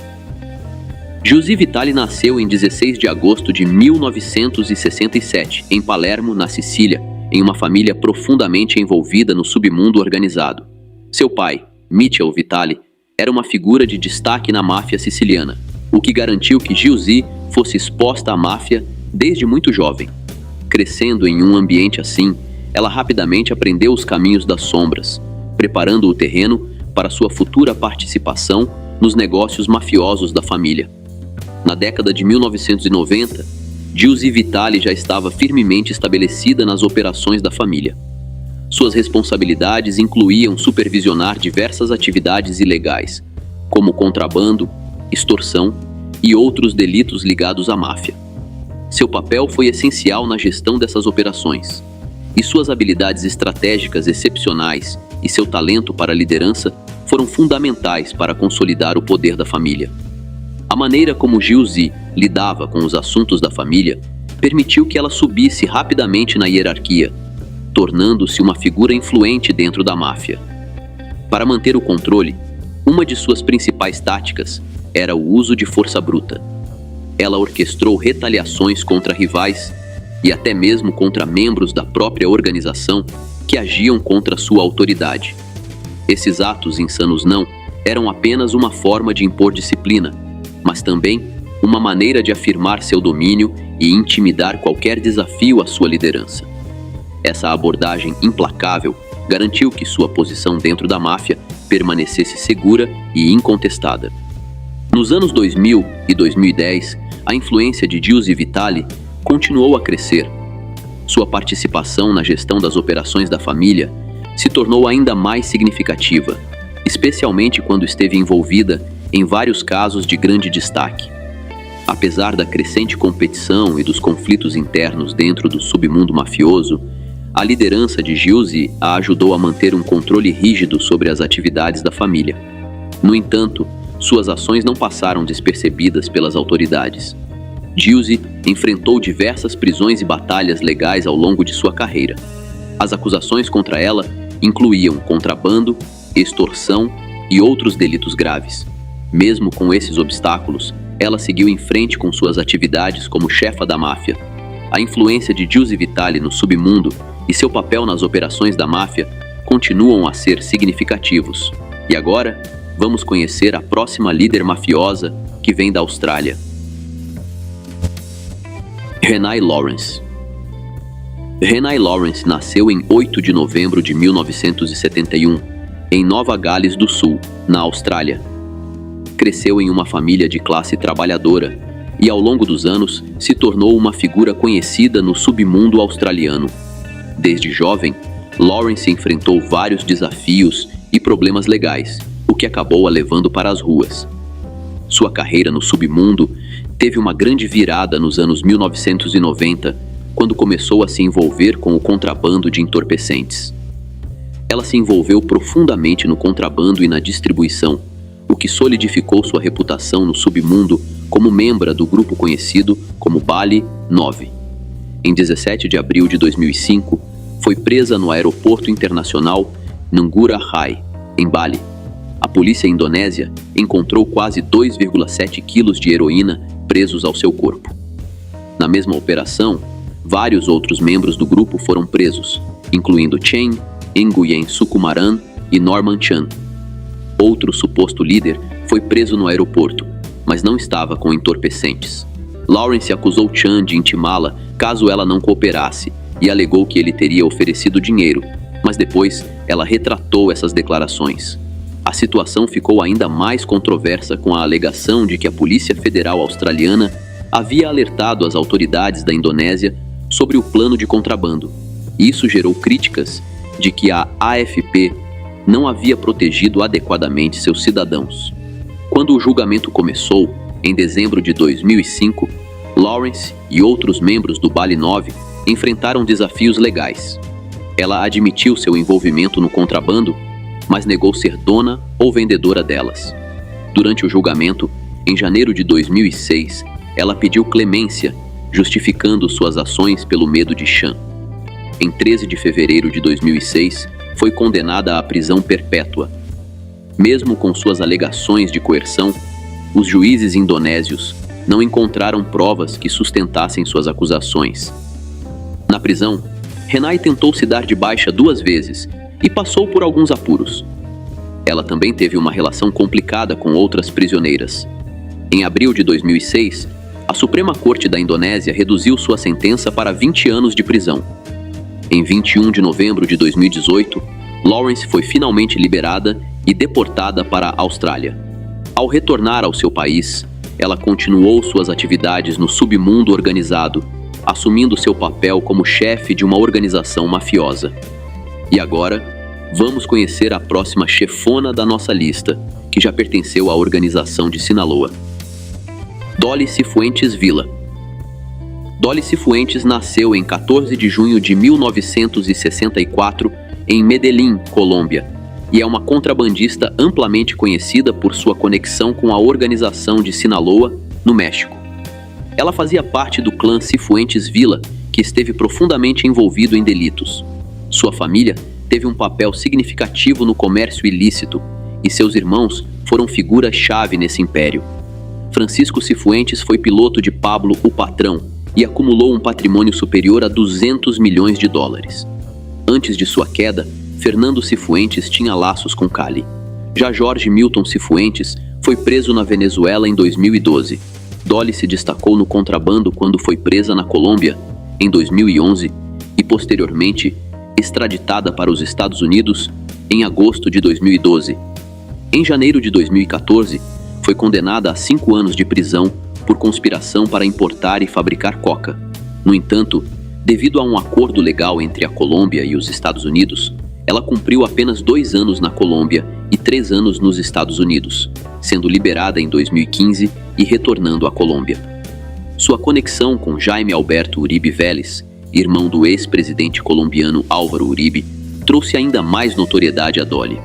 Giusy Vitali nasceu em 16 de agosto de 1967, em Palermo, na Sicília, em uma família profundamente envolvida no submundo organizado. Seu pai, Michel Vitali, era uma figura de destaque na máfia siciliana, o que garantiu que Giusy fosse exposta à máfia desde muito jovem. Crescendo em um ambiente assim, ela rapidamente aprendeu os caminhos das sombras, preparando o terreno para sua futura participação nos negócios mafiosos da família. Na década de 1990, Giusy Vitali já estava firmemente estabelecida nas operações da família. Suas responsabilidades incluíam supervisionar diversas atividades ilegais, como contrabando, extorsão e outros delitos ligados à máfia. Seu papel foi essencial na gestão dessas operações, e suas habilidades estratégicas excepcionais e seu talento para a liderança foram fundamentais para consolidar o poder da família. A maneira como Giusy lidava com os assuntos da família permitiu que ela subisse rapidamente na hierarquia, tornando-se uma figura influente dentro da máfia. Para manter o controle, uma de suas principais táticas era o uso de força bruta. Ela orquestrou retaliações contra rivais e até mesmo contra membros da própria organização que agiam contra sua autoridade. Esses atos insanos não eram apenas uma forma de impor disciplina, mas também uma maneira de afirmar seu domínio e intimidar qualquer desafio à sua liderança. Essa abordagem implacável garantiu que sua posição dentro da máfia permanecesse segura e incontestada. Nos anos 2000 e 2010, a influência de Giusy Vitali continuou a crescer. Sua participação na gestão das operações da família se tornou ainda mais significativa, especialmente quando esteve envolvida em vários casos de grande destaque. Apesar da crescente competição e dos conflitos internos dentro do submundo mafioso, a liderança de Giusy a ajudou a manter um controle rígido sobre as atividades da família. No entanto, suas ações não passaram despercebidas pelas autoridades. Giusy enfrentou diversas prisões e batalhas legais ao longo de sua carreira. As acusações contra ela incluíam contrabando, extorsão e outros delitos graves. Mesmo com esses obstáculos, ela seguiu em frente com suas atividades como chefa da máfia. A influência de Giusy Vitali no submundo e seu papel nas operações da máfia continuam a ser significativos. E agora, vamos conhecer a próxima líder mafiosa que vem da Austrália. Renai Lawrence. Renai Lawrence nasceu em 8 de novembro de 1971, em Nova Gales do Sul, na Austrália. Cresceu em uma família de classe trabalhadora e, ao longo dos anos, se tornou uma figura conhecida no submundo australiano. Desde jovem, Lawrence enfrentou vários desafios e problemas legais, o que acabou a levando para as ruas. Sua carreira no submundo teve uma grande virada nos anos 1990, quando começou a se envolver com o contrabando de entorpecentes. Ela se envolveu profundamente no contrabando e na distribuição, o que solidificou sua reputação no submundo como membro do grupo conhecido como Bali 9. Em 17 de abril de 2005, foi presa no aeroporto internacional Ngurah Rai, em Bali. A polícia indonésia encontrou quase 2,7 quilos de heroína presos ao seu corpo. Na mesma operação, vários outros membros do grupo foram presos, incluindo Chen Nguyen Sukumaran e Norman Chan. Outro suposto líder foi preso no aeroporto, mas não estava com entorpecentes. Lawrence acusou Chan de intimá-la caso ela não cooperasse e alegou que ele teria oferecido dinheiro, mas depois ela retratou essas declarações. A situação ficou ainda mais controversa com a alegação de que a Polícia Federal Australiana havia alertado as autoridades da Indonésia sobre o plano de contrabando. Isso gerou críticas de que a AFP não havia protegido adequadamente seus cidadãos. Quando o julgamento começou, em dezembro de 2005, Lawrence e outros membros do Bali 9 enfrentaram desafios legais. Ela admitiu seu envolvimento no contrabando, mas negou ser dona ou vendedora delas. Durante o julgamento, em janeiro de 2006, ela pediu clemência, justificando suas ações pelo medo de Chan. Em 13 de fevereiro de 2006, foi condenada à prisão perpétua. Mesmo com suas alegações de coerção, os juízes indonésios não encontraram provas que sustentassem suas acusações. Na prisão, Renai tentou se dar de baixa 2 vezes e passou por alguns apuros. Ela também teve uma relação complicada com outras prisioneiras. Em abril de 2006, a Suprema Corte da Indonésia reduziu sua sentença para 20 anos de prisão. Em 21 de novembro de 2018, Lawrence foi finalmente liberada e deportada para a Austrália. Ao retornar ao seu país, ela continuou suas atividades no submundo organizado, assumindo seu papel como chefe de uma organização mafiosa. E agora, vamos conhecer a próxima chefona da nossa lista, que já pertenceu à organização de Sinaloa. Dolly Cifuentes Villa. Dolly Cifuentes nasceu em 14 de junho de 1964 em Medellín, Colômbia, e é uma contrabandista amplamente conhecida por sua conexão com a organização de Sinaloa, no México. Ela fazia parte do clã Cifuentes Villa, que esteve profundamente envolvido em delitos. Sua família teve um papel significativo no comércio ilícito, e seus irmãos foram figuras-chave nesse império. Francisco Cifuentes foi piloto de Pablo o Patrão e acumulou um patrimônio superior a 200 milhões de dólares. Antes de sua queda, Fernando Cifuentes tinha laços com Cali. Já Jorge Milton Cifuentes foi preso na Venezuela em 2012. Dolly se destacou no contrabando quando foi presa na Colômbia, em 2011, e posteriormente extraditada para os Estados Unidos em agosto de 2012. Em janeiro de 2014, foi condenada a 5 anos de prisão por conspiração para importar e fabricar coca. No entanto, devido a um acordo legal entre a Colômbia e os Estados Unidos, ela cumpriu apenas 2 anos na Colômbia e 3 anos nos Estados Unidos, sendo liberada em 2015 e retornando à Colômbia. Sua conexão com Jaime Alberto Uribe Vélez, irmão do ex-presidente colombiano Álvaro Uribe, trouxe ainda mais notoriedade a Dolly.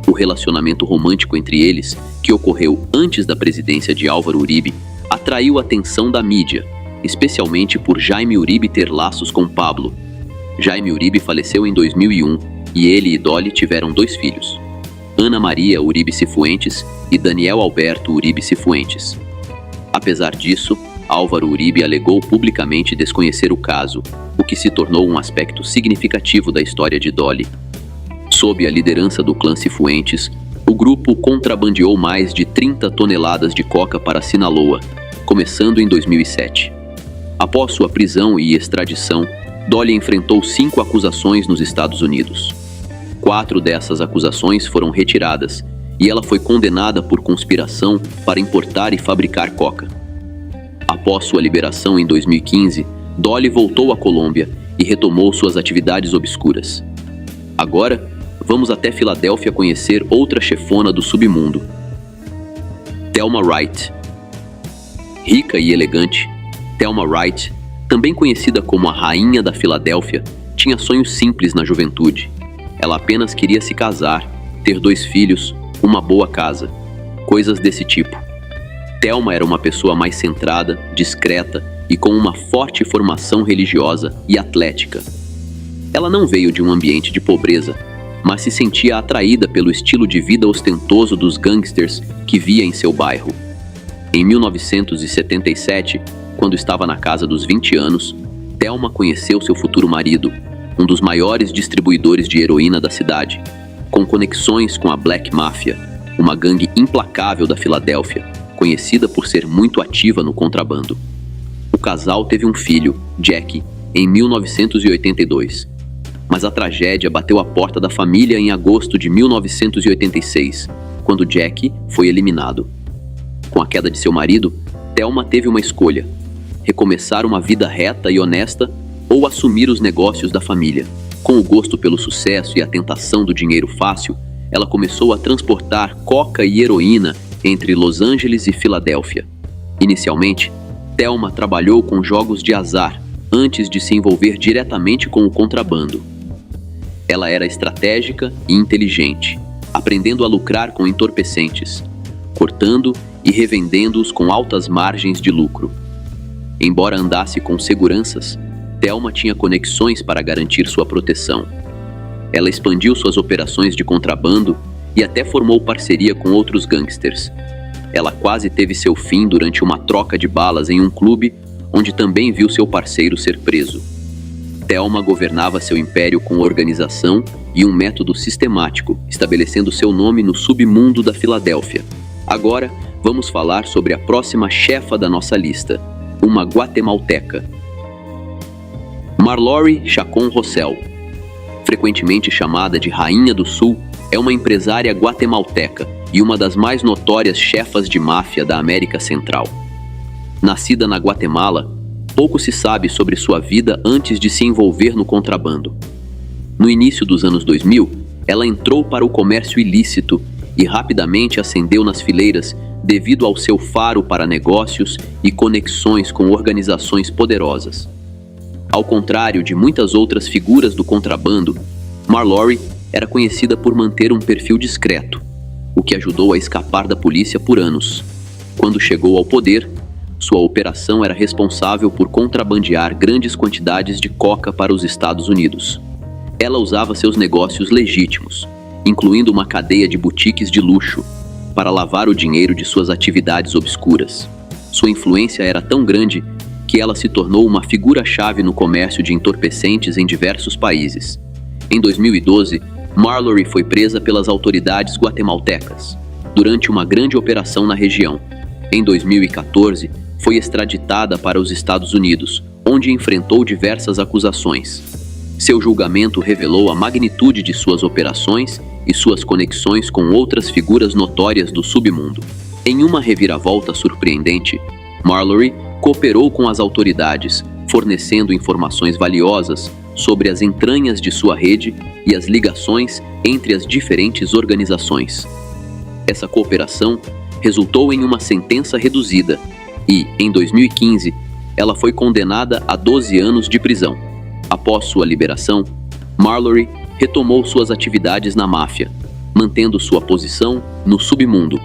O relacionamento romântico entre eles, que ocorreu antes da presidência de Álvaro Uribe, atraiu a atenção da mídia, especialmente por Jaime Uribe ter laços com Pablo. Jaime Uribe faleceu em 2001 e ele e Dolly tiveram 2 filhos, Ana Maria Uribe Cifuentes e Daniel Alberto Uribe Cifuentes. Apesar disso, Álvaro Uribe alegou publicamente desconhecer o caso, o que se tornou um aspecto significativo da história de Dolly. Sob a liderança do clã Cifuentes, o grupo contrabandeou mais de 30 toneladas de coca para Sinaloa, começando em 2007. Após sua prisão e extradição, Dolly enfrentou 5 acusações nos Estados Unidos. 4 dessas acusações foram retiradas e ela foi condenada por conspiração para importar e fabricar coca. Após sua liberação em 2015, Dolly voltou à Colômbia e retomou suas atividades obscuras. Agora, vamos até Filadélfia conhecer outra chefona do submundo, Thelma Wright. Rica e elegante, Thelma Wright, também conhecida como a Rainha da Filadélfia, tinha sonhos simples na juventude. Ela apenas queria se casar, ter 2 filhos, uma boa casa, coisas desse tipo. Thelma era uma pessoa mais centrada, discreta e com uma forte formação religiosa e atlética. Ela não veio de um ambiente de pobreza, mas se sentia atraída pelo estilo de vida ostentoso dos gangsters que via em seu bairro. Em 1977, quando estava na casa dos 20 anos, Thelma conheceu seu futuro marido, um dos maiores distribuidores de heroína da cidade, com conexões com a Black Mafia, uma gangue implacável da Filadélfia, conhecida por ser muito ativa no contrabando. O casal teve um filho, Jack, em 1982, mas a tragédia bateu à porta da família em agosto de 1986, quando Jack foi eliminado. Com a queda de seu marido, Thelma teve uma escolha: recomeçar uma vida reta e honesta ou assumir os negócios da família. Com o gosto pelo sucesso e a tentação do dinheiro fácil, ela começou a transportar coca e heroína entre Los Angeles e Filadélfia. Inicialmente, Thelma trabalhou com jogos de azar antes de se envolver diretamente com o contrabando. Ela era estratégica e inteligente, aprendendo a lucrar com entorpecentes, cortando e revendendo-os com altas margens de lucro. Embora andasse com seguranças, Thelma tinha conexões para garantir sua proteção. Ela expandiu suas operações de contrabando e até formou parceria com outros gangsters. Ela quase teve seu fim durante uma troca de balas em um clube, onde também viu seu parceiro ser preso. Thelma governava seu império com organização e um método sistemático, estabelecendo seu nome no submundo da Filadélfia. Agora, vamos falar sobre a próxima chefa da nossa lista, uma guatemalteca. Marlory Chacon Rossell, frequentemente chamada de Rainha do Sul, é uma empresária guatemalteca e uma das mais notórias chefas de máfia da América Central. Nascida na Guatemala, pouco se sabe sobre sua vida antes de se envolver no contrabando. No início dos anos 2000, ela entrou para o comércio ilícito e rapidamente ascendeu nas fileiras devido ao seu faro para negócios e conexões com organizações poderosas. Ao contrário de muitas outras figuras do contrabando, Marlory era conhecida por manter um perfil discreto, o que ajudou a escapar da polícia por anos. Quando chegou ao poder, sua operação era responsável por contrabandear grandes quantidades de coca para os Estados Unidos. Ela usava seus negócios legítimos, incluindo uma cadeia de boutiques de luxo, para lavar o dinheiro de suas atividades obscuras. Sua influência era tão grande que ela se tornou uma figura-chave no comércio de entorpecentes em diversos países. Em 2012, Marlory foi presa pelas autoridades guatemaltecas durante uma grande operação na região. Em 2014, foi extraditada para os Estados Unidos, onde enfrentou diversas acusações. Seu julgamento revelou a magnitude de suas operações e suas conexões com outras figuras notórias do submundo. Em uma reviravolta surpreendente, Marlory cooperou com as autoridades, fornecendo informações valiosas sobre as entranhas de sua rede e as ligações entre as diferentes organizações. Essa cooperação resultou em uma sentença reduzida e, em 2015, ela foi condenada a 12 anos de prisão. Após sua liberação, Marlory retomou suas atividades na máfia, mantendo sua posição no submundo.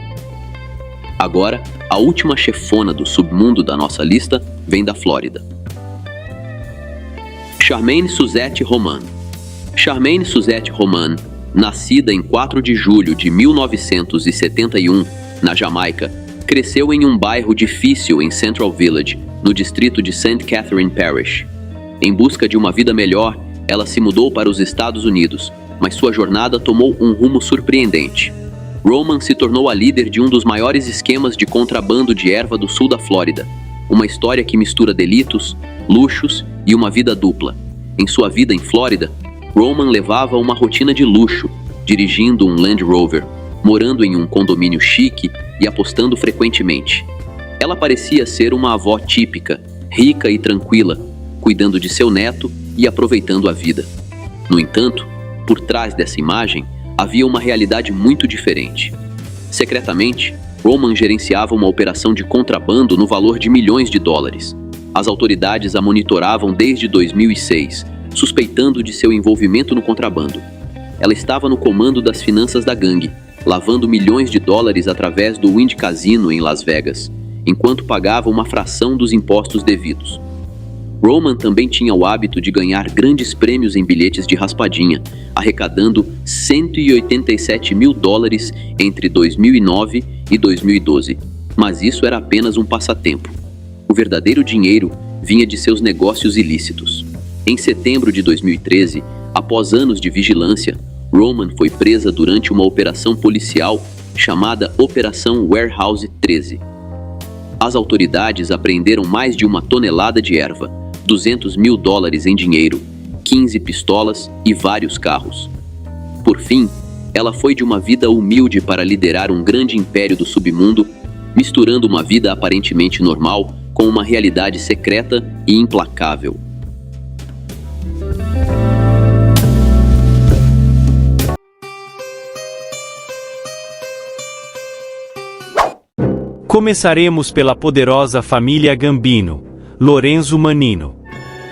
Agora, a última chefona do submundo da nossa lista vem da Flórida. Charmaine Suzette Roman. Charmaine Suzette Roman, nascida em 4 de julho de 1971, na Jamaica, cresceu em um bairro difícil em Central Village, no distrito de St. Catherine Parish. Em busca de uma vida melhor, ela se mudou para os Estados Unidos, mas sua jornada tomou um rumo surpreendente. Roman se tornou a líder de um dos maiores esquemas de contrabando de erva do sul da Flórida, uma história que mistura delitos, luxos e uma vida dupla. Em sua vida em Flórida, Roman levava uma rotina de luxo, dirigindo um Land Rover, morando em um condomínio chique e apostando frequentemente. Ela parecia ser uma avó típica, rica e tranquila, cuidando de seu neto e aproveitando a vida. No entanto, por trás dessa imagem, havia uma realidade muito diferente. Secretamente, Roman gerenciava uma operação de contrabando no valor de milhões de dólares. As autoridades a monitoravam desde 2006, suspeitando de seu envolvimento no contrabando. Ela estava no comando das finanças da gangue, lavando milhões de dólares através do Wind Casino em Las Vegas, enquanto pagava uma fração dos impostos devidos. Roman também tinha o hábito de ganhar grandes prêmios em bilhetes de raspadinha, arrecadando 187 mil dólares entre 2009 e 2012. Mas isso era apenas um passatempo. O verdadeiro dinheiro vinha de seus negócios ilícitos. Em setembro de 2013, após anos de vigilância, Roman foi presa durante uma operação policial chamada Operação Warehouse 13. As autoridades apreenderam mais de 1 tonelada de erva, 200 mil dólares em dinheiro, 15 pistolas e vários carros. Por fim, ela foi de uma vida humilde para liderar um grande império do submundo, misturando uma vida aparentemente normal com uma realidade secreta e implacável. Começaremos pela poderosa família Gambino, Lorenzo Mannino.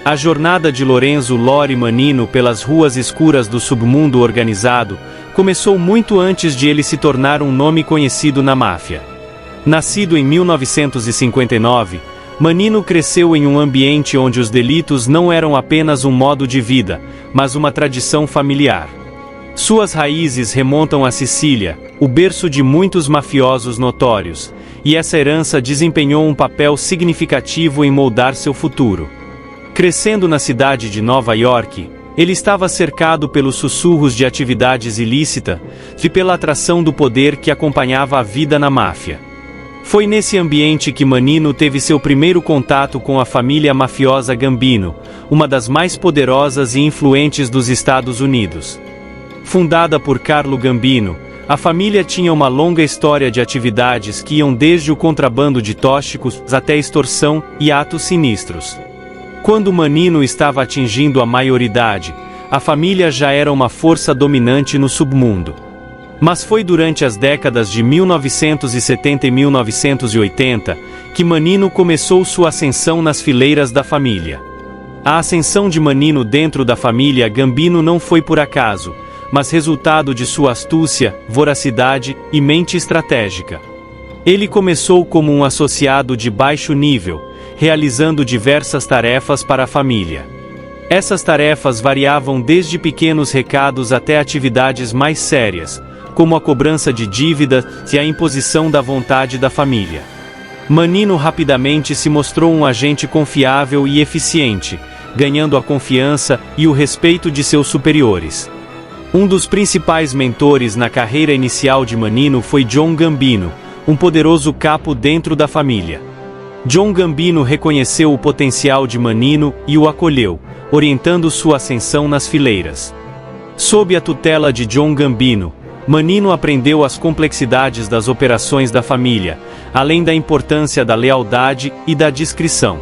A jornada de Lorenzo Lore Mannino pelas ruas escuras do submundo organizado começou muito antes de ele se tornar um nome conhecido na máfia. Nascido em 1959, Mannino cresceu em um ambiente onde os delitos não eram apenas um modo de vida, mas uma tradição familiar. Suas raízes remontam à Sicília, o berço de muitos mafiosos notórios, e essa herança desempenhou um papel significativo em moldar seu futuro. Crescendo na cidade de Nova York, ele estava cercado pelos sussurros de atividades ilícitas e pela atração do poder que acompanhava a vida na máfia. Foi nesse ambiente que Mannino teve seu primeiro contato com a família mafiosa Gambino, uma das mais poderosas e influentes dos Estados Unidos. Fundada por Carlo Gambino, a família tinha uma longa história de atividades que iam desde o contrabando de tóxicos até extorsão e atos sinistros. Quando Mannino estava atingindo a maioridade, a família já era uma força dominante no submundo. Mas foi durante as décadas de 1970 e 1980 que Mannino começou sua ascensão nas fileiras da família. A ascensão de Mannino dentro da família Gambino não foi por acaso, mas resultado de sua astúcia, voracidade e mente estratégica. Ele começou como um associado de baixo nível, realizando diversas tarefas para a família. Essas tarefas variavam desde pequenos recados até atividades mais sérias, como a cobrança de dívidas e a imposição da vontade da família. Mannino rapidamente se mostrou um agente confiável e eficiente, ganhando a confiança e o respeito de seus superiores. Um dos principais mentores na carreira inicial de Mannino foi John Gambino, um poderoso capo dentro da família. John Gambino reconheceu o potencial de Mannino e o acolheu, orientando sua ascensão nas fileiras. Sob a tutela de John Gambino, Mannino aprendeu as complexidades das operações da família, além da importância da lealdade e da discrição.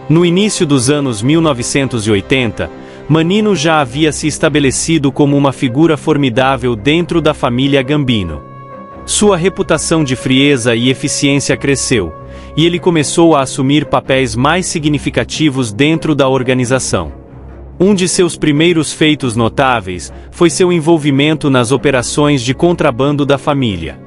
No início dos anos 1980, Mannino já havia se estabelecido como uma figura formidável dentro da família Gambino. Sua reputação de frieza e eficiência cresceu, e ele começou a assumir papéis mais significativos dentro da organização. Um de seus primeiros feitos notáveis foi seu envolvimento nas operações de contrabando da família.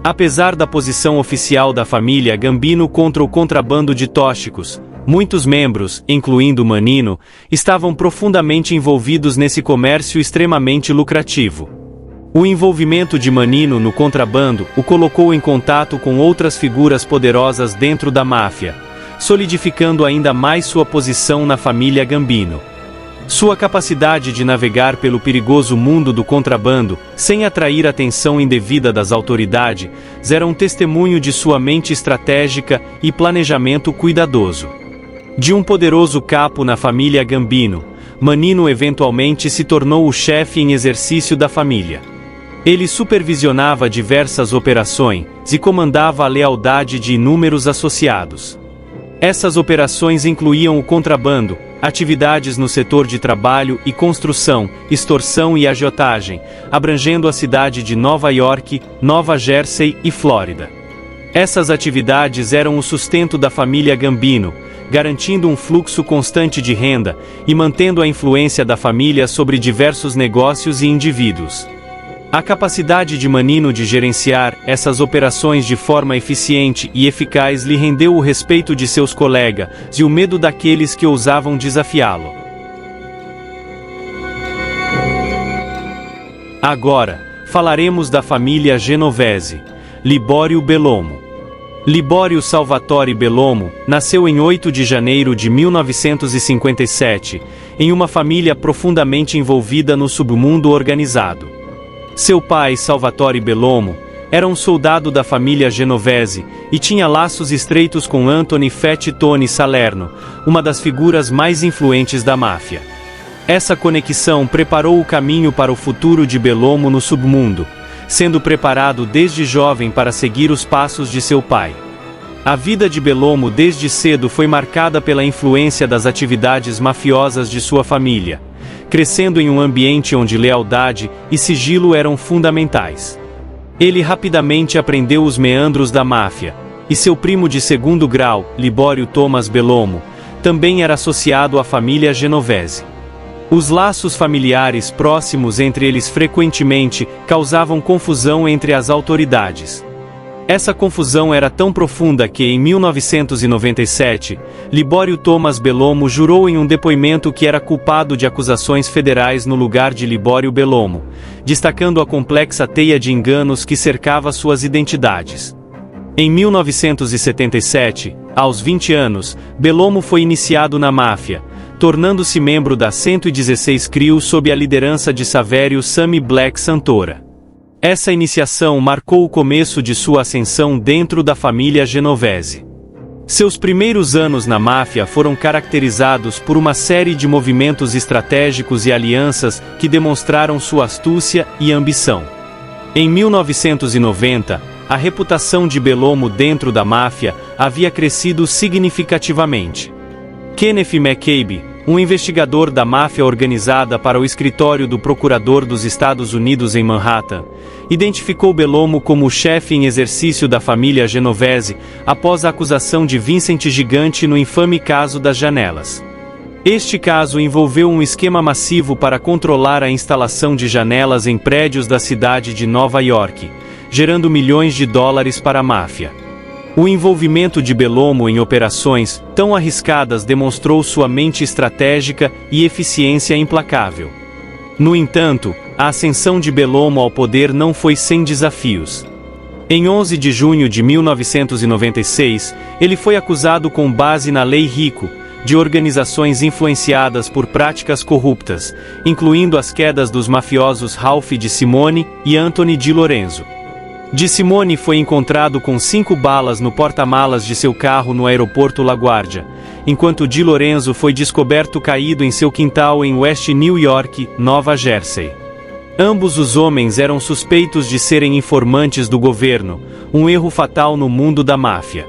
Apesar da posição oficial da família Gambino contra o contrabando de tóxicos, muitos membros, incluindo Mannino, estavam profundamente envolvidos nesse comércio extremamente lucrativo. O envolvimento de Mannino no contrabando o colocou em contato com outras figuras poderosas dentro da máfia, solidificando ainda mais sua posição na família Gambino. Sua capacidade de navegar pelo perigoso mundo do contrabando, sem atrair atenção indevida das autoridades, era um testemunho de sua mente estratégica e planejamento cuidadoso. De um poderoso capo na família Gambino, Manino eventualmente se tornou o chefe em exercício da família. Ele supervisionava diversas operações e comandava a lealdade de inúmeros associados. Essas operações incluíam o contrabando, atividades no setor de trabalho e construção, extorsão e agiotagem, abrangendo a cidade de Nova York, Nova Jersey e Flórida. Essas atividades eram o sustento da família Gambino, garantindo um fluxo constante de renda e mantendo a influência da família sobre diversos negócios e indivíduos. A capacidade de Manino de gerenciar essas operações de forma eficiente e eficaz lhe rendeu o respeito de seus colegas e o medo daqueles que ousavam desafiá-lo. Agora, falaremos da família Genovese, Libório Bellomo. Libório Salvatore Bellomo nasceu em 8 de janeiro de 1957, em uma família profundamente envolvida no submundo organizado. Seu pai, Salvatore Bellomo, era um soldado da família Genovese e tinha laços estreitos com Anthony "Fat Tony" Salerno, uma das figuras mais influentes da máfia. Essa conexão preparou o caminho para o futuro de Bellomo no submundo, sendo preparado desde jovem para seguir os passos de seu pai. A vida de Bellomo desde cedo foi marcada pela influência das atividades mafiosas de sua família, crescendo em um ambiente onde lealdade e sigilo eram fundamentais. Ele rapidamente aprendeu os meandros da máfia, e seu primo de segundo grau, Libório Thomas Bellomo, também era associado à família Genovese. Os laços familiares próximos entre eles frequentemente causavam confusão entre as autoridades. Essa confusão era tão profunda que, em 1997, Libório Thomas Bellomo jurou em um depoimento que era culpado de acusações federais no lugar de Libório Bellomo, destacando a complexa teia de enganos que cercava suas identidades. Em 1977, aos 20 anos, Bellomo foi iniciado na máfia, tornando-se membro da 116 CRIO sob a liderança de Saverio "Sammy Black" Santora. Essa iniciação marcou o começo de sua ascensão dentro da família Genovese. Seus primeiros anos na máfia foram caracterizados por uma série de movimentos estratégicos e alianças que demonstraram sua astúcia e ambição. Em 1990, a reputação de Bellomo dentro da máfia havia crescido significativamente. Kenneth McCabe, um investigador da máfia organizada para o escritório do Procurador dos Estados Unidos em Manhattan, identificou Bellomo como o chefe em exercício da família Genovese após a acusação de Vincent Gigante no infame caso das janelas. Este caso envolveu um esquema massivo para controlar a instalação de janelas em prédios da cidade de Nova York, gerando milhões de dólares para a máfia. O envolvimento de Bellomo em operações tão arriscadas demonstrou sua mente estratégica e eficiência implacável. No entanto, a ascensão de Bellomo ao poder não foi sem desafios. Em 11 de junho de 1996, ele foi acusado com base na Lei Rico, de organizações influenciadas por práticas corruptas, incluindo as quedas dos mafiosos Ralph Di Simone e Anthony Di Lorenzo. Di Simone foi encontrado com 5 balas no porta-malas de seu carro no aeroporto LaGuardia, enquanto Di Lorenzo foi descoberto caído em seu quintal em West New York, Nova Jersey. Ambos os homens eram suspeitos de serem informantes do governo, um erro fatal no mundo da máfia.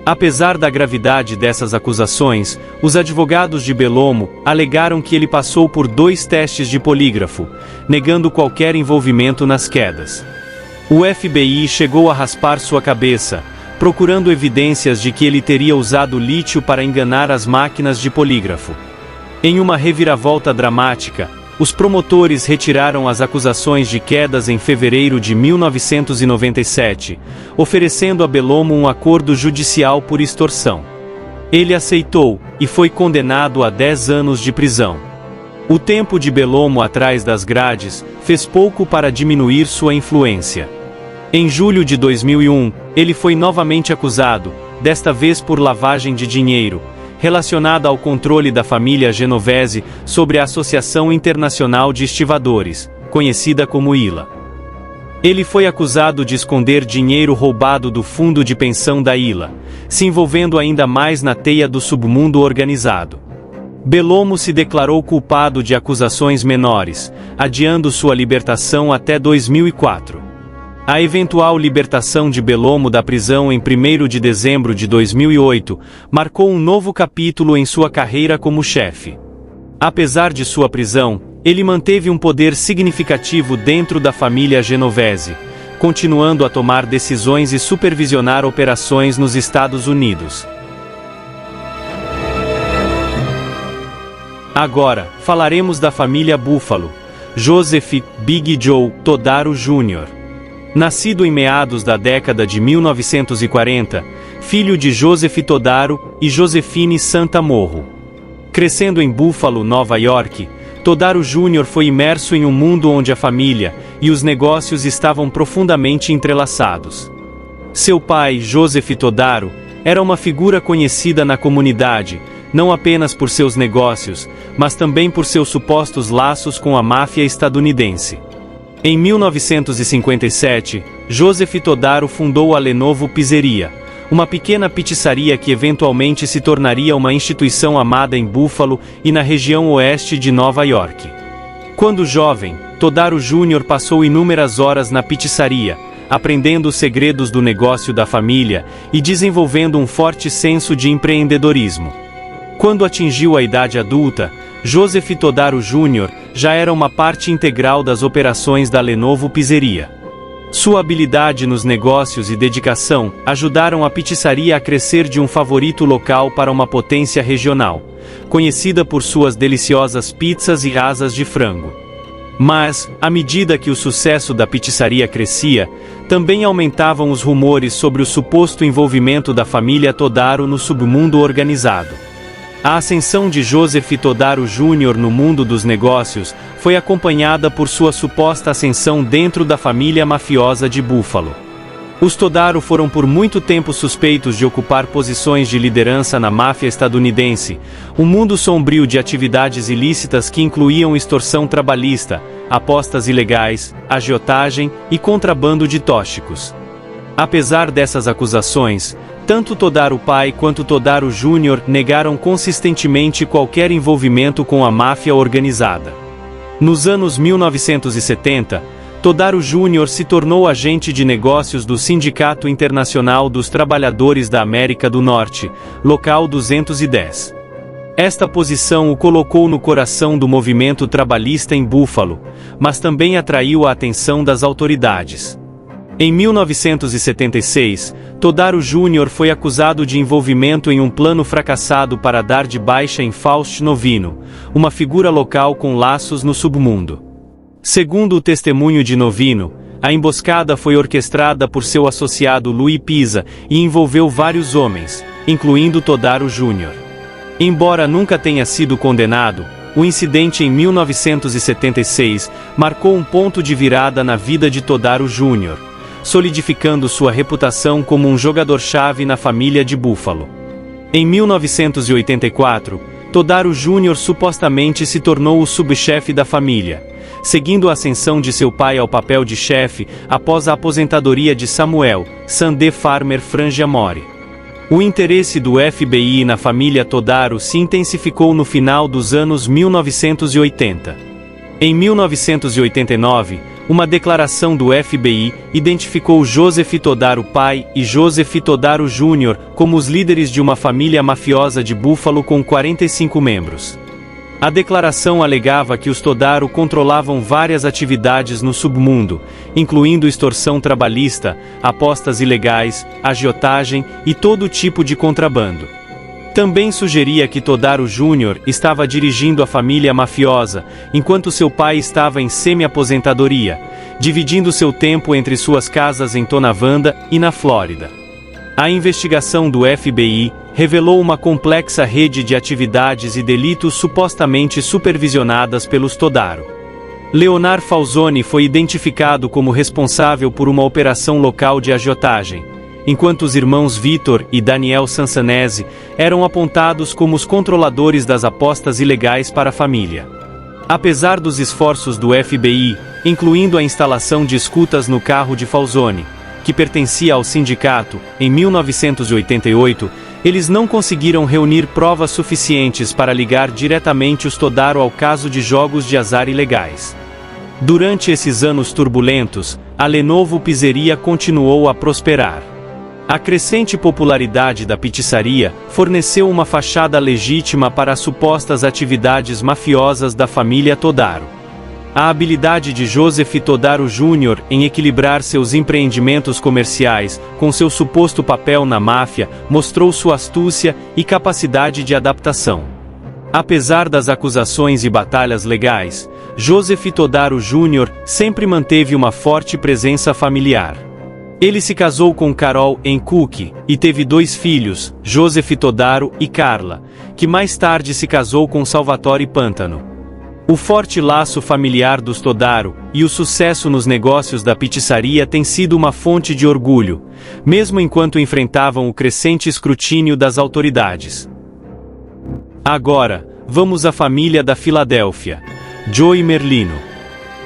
Apesar da gravidade dessas acusações, os advogados de Bellomo alegaram que ele passou por 2 testes de polígrafo, negando qualquer envolvimento nas quedas. O FBI chegou a raspar sua cabeça, procurando evidências de que ele teria usado lítio para enganar as máquinas de polígrafo. Em uma reviravolta dramática, os promotores retiraram as acusações de quedas em fevereiro de 1997, oferecendo a Bellomo um acordo judicial por extorsão. Ele aceitou, e foi condenado a 10 anos de prisão. O tempo de Bellomo atrás das grades fez pouco para diminuir sua influência. Em julho de 2001, ele foi novamente acusado, desta vez por lavagem de dinheiro, relacionada ao controle da família Genovese sobre a Associação Internacional de Estivadores, conhecida como ILA. Ele foi acusado de esconder dinheiro roubado do fundo de pensão da ILA, se envolvendo ainda mais na teia do submundo organizado. Bellomo se declarou culpado de acusações menores, adiando sua libertação até 2004. A eventual libertação de Bellomo da prisão em 1º de dezembro de 2008 marcou um novo capítulo em sua carreira como chefe. Apesar de sua prisão, ele manteve um poder significativo dentro da família Genovese, continuando a tomar decisões e supervisionar operações nos Estados Unidos. Agora, falaremos da família Buffalo, Joseph Big Joe Todaro Jr. Nascido em meados da década de 1940, filho de Joseph Todaro e Josephine Santa Morro. Crescendo em Buffalo, Nova York, Todaro Jr. foi imerso em um mundo onde a família e os negócios estavam profundamente entrelaçados. Seu pai, Joseph Todaro, era uma figura conhecida na comunidade, não apenas por seus negócios, mas também por seus supostos laços com a máfia estadunidense. Em 1957, Joseph Todaro fundou a Lenovo Pizzeria, uma pequena pizzaria que eventualmente se tornaria uma instituição amada em Buffalo e na região oeste de Nova York. Quando jovem, Todaro Jr. passou inúmeras horas na pizzaria, aprendendo os segredos do negócio da família e desenvolvendo um forte senso de empreendedorismo. Quando atingiu a idade adulta, Joseph Todaro Jr. já era uma parte integral das operações da Lenovo Pizzeria. Sua habilidade nos negócios e dedicação ajudaram a pizzaria a crescer de um favorito local para uma potência regional, conhecida por suas deliciosas pizzas e asas de frango. Mas, à medida que o sucesso da pizzaria crescia, também aumentavam os rumores sobre o suposto envolvimento da família Todaro no submundo organizado. A ascensão de Joseph Todaro Jr. no mundo dos negócios foi acompanhada por sua suposta ascensão dentro da família mafiosa de Buffalo. Os Todaro foram por muito tempo suspeitos de ocupar posições de liderança na máfia estadunidense, um mundo sombrio de atividades ilícitas que incluíam extorsão trabalhista, apostas ilegais, agiotagem e contrabando de tóxicos. Apesar dessas acusações, tanto Todaro pai quanto Todaro Jr. negaram consistentemente qualquer envolvimento com a máfia organizada. Nos anos 1970, Todaro Jr. se tornou agente de negócios do Sindicato Internacional dos Trabalhadores da América do Norte, local 210. Esta posição o colocou no coração do movimento trabalhista em Buffalo, mas também atraiu a atenção das autoridades. Em 1976, Todaro Jr. foi acusado de envolvimento em um plano fracassado para dar de baixa em Faust Novino, uma figura local com laços no submundo. Segundo o testemunho de Novino, a emboscada foi orquestrada por seu associado Louis Pisa e envolveu vários homens, incluindo Todaro Jr. Embora nunca tenha sido condenado, o incidente em 1976 marcou um ponto de virada na vida de Todaro Jr., solidificando sua reputação como um jogador-chave na família de Buffalo. Em 1984, Todaro Jr. supostamente se tornou o subchefe da família, seguindo a ascensão de seu pai ao papel de chefe após a aposentadoria de Samuel Sandé Farmer Frangiamore. O interesse do FBI na família Todaro se intensificou no final dos anos 1980. Em 1989, uma declaração do FBI identificou Joseph Todaro pai e Joseph Todaro Jr. como os líderes de uma família mafiosa de Buffalo com 45 membros. A declaração alegava que os Todaro controlavam várias atividades no submundo, incluindo extorsão trabalhista, apostas ilegais, agiotagem e todo tipo de contrabando. Também sugeria que Todaro Jr. estava dirigindo a família mafiosa, enquanto seu pai estava em semi-aposentadoria, dividindo seu tempo entre suas casas em Tonawanda e na Flórida. A investigação do FBI revelou uma complexa rede de atividades e delitos supostamente supervisionadas pelos Todaro. Leonard Falzoni foi identificado como responsável por uma operação local de agiotagem, enquanto os irmãos Vitor e Daniel Sansanese eram apontados como os controladores das apostas ilegais para a família. Apesar dos esforços do FBI, incluindo a instalação de escutas no carro de Falzoni, que pertencia ao sindicato, em 1988, Eles não conseguiram reunir provas suficientes para ligar diretamente os Todaro ao caso de jogos de azar ilegais. Durante esses anos turbulentos, a Lenovo Pizzeria continuou a prosperar. A crescente popularidade da pizzaria forneceu uma fachada legítima para as supostas atividades mafiosas da família Todaro. A habilidade de Joseph Todaro Jr. em equilibrar seus empreendimentos comerciais com seu suposto papel na máfia mostrou sua astúcia e capacidade de adaptação. Apesar das acusações e batalhas legais, Joseph Todaro Jr. sempre manteve uma forte presença familiar. Ele se casou com Carol Cook e teve 2 filhos, Joseph Todaro e Carla, que mais tarde se casou com Salvatore Pantano. O forte laço familiar dos Todaro e o sucesso nos negócios da pizzaria tem sido uma fonte de orgulho, mesmo enquanto enfrentavam o crescente escrutínio das autoridades. Agora, vamos à família da Filadélfia. Joey Merlino.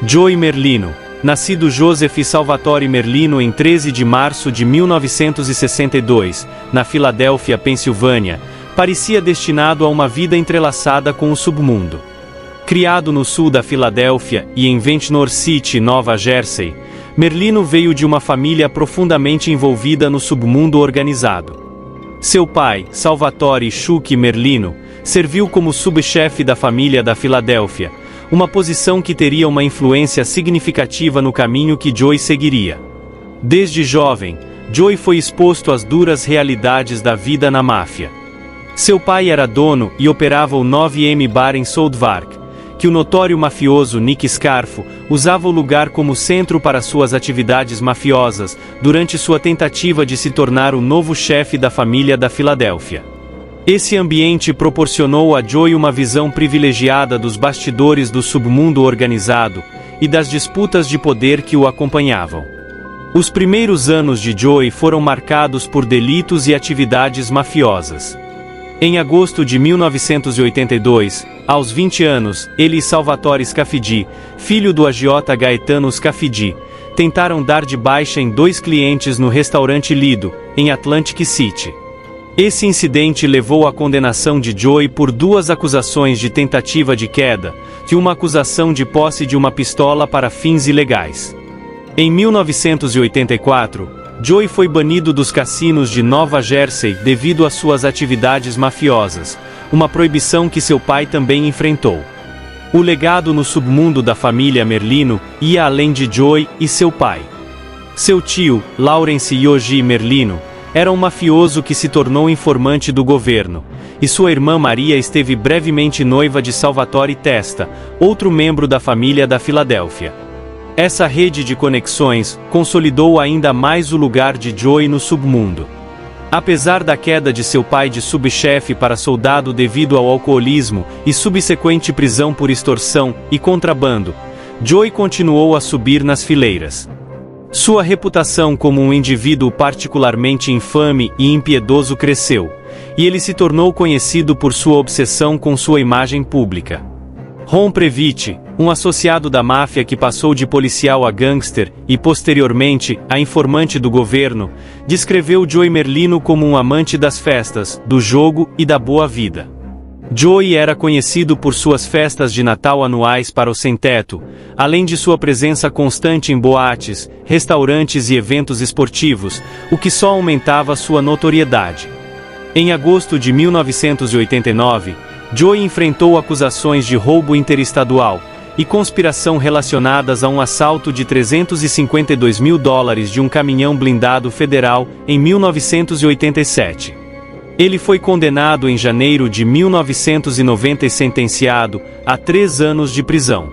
Joey Merlino, nascido Joseph Salvatore Merlino em 13 de março de 1962, na Filadélfia, Pensilvânia, parecia destinado a uma vida entrelaçada com o submundo. Criado no sul da Filadélfia e em Ventnor City, Nova Jersey, Merlino veio de uma família profundamente envolvida no submundo organizado. Seu pai, Salvatore Chuck Merlino, serviu como subchefe da família da Filadélfia, uma posição que teria uma influência significativa no caminho que Joey seguiria. Desde jovem, Joey foi exposto às duras realidades da vida na máfia. Seu pai era dono e operava o 9M Bar em Southwark, que o notório mafioso Nick Scarfo usava o lugar como centro para suas atividades mafiosas, durante sua tentativa de se tornar o novo chefe da família da Filadélfia. Esse ambiente proporcionou a Joey uma visão privilegiada dos bastidores do submundo organizado e das disputas de poder que o acompanhavam. Os primeiros anos de Joey foram marcados por delitos e atividades mafiosas. Em agosto de 1982, aos 20 anos, ele e Salvatore Scafidi, filho do agiota Gaetano Scafidi, tentaram dar de baixa em 2 clientes no restaurante Lido, em Atlantic City. Esse incidente levou à condenação de Joey por 2 acusações de tentativa de queda, e uma acusação de posse de uma pistola para fins ilegais. Em 1984, Joey foi banido dos cassinos de Nova Jersey devido às suas atividades mafiosas, uma proibição que seu pai também enfrentou. O legado no submundo da família Merlino ia além de Joey e seu pai. Seu tio, Lawrence Yoji Merlino, era um mafioso que se tornou informante do governo, e sua irmã Maria esteve brevemente noiva de Salvatore Testa, outro membro da família da Filadélfia. Essa rede de conexões consolidou ainda mais o lugar de Joey no submundo. Apesar da queda de seu pai de subchefe para soldado devido ao alcoolismo e subsequente prisão por extorsão e contrabando, Joey continuou a subir nas fileiras. Sua reputação como um indivíduo particularmente infame e impiedoso cresceu, e ele se tornou conhecido por sua obsessão com sua imagem pública. Ron Previte, um associado da máfia que passou de policial a gangster e, posteriormente, a informante do governo, descreveu Joey Merlino como um amante das festas, do jogo e da boa vida. Joey era conhecido por suas festas de Natal anuais para o sem-teto, além de sua presença constante em boates, restaurantes e eventos esportivos, o que só aumentava sua notoriedade. Em agosto de 1989, Joey enfrentou acusações de roubo interestadual e conspiração relacionadas a um assalto de $352 mil de um caminhão blindado federal em 1987. Ele foi condenado em janeiro de 1990 e sentenciado a 3 anos de prisão.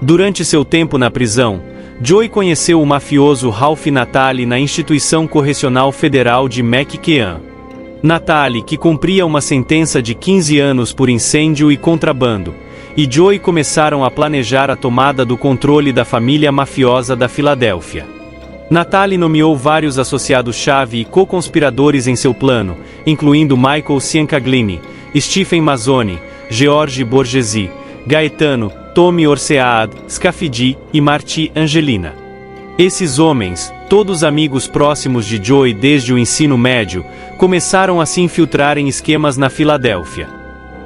Durante seu tempo na prisão, Joey conheceu o mafioso Ralph Natali na Instituição Correcional Federal de McKean. Natali, que cumpria uma sentença de 15 anos por incêndio e contrabando, e Joey começaram a planejar a tomada do controle da família mafiosa da Filadélfia. Natali nomeou vários associados-chave e co-conspiradores em seu plano, incluindo Michael Ciancaglini, Stephen Mazzoni, George Borgesi, Gaetano, Tommy Orsead, Scafidi e Marty Angelina. Esses homens, todos amigos próximos de Joey desde o ensino médio, começaram a se infiltrar em esquemas na Filadélfia.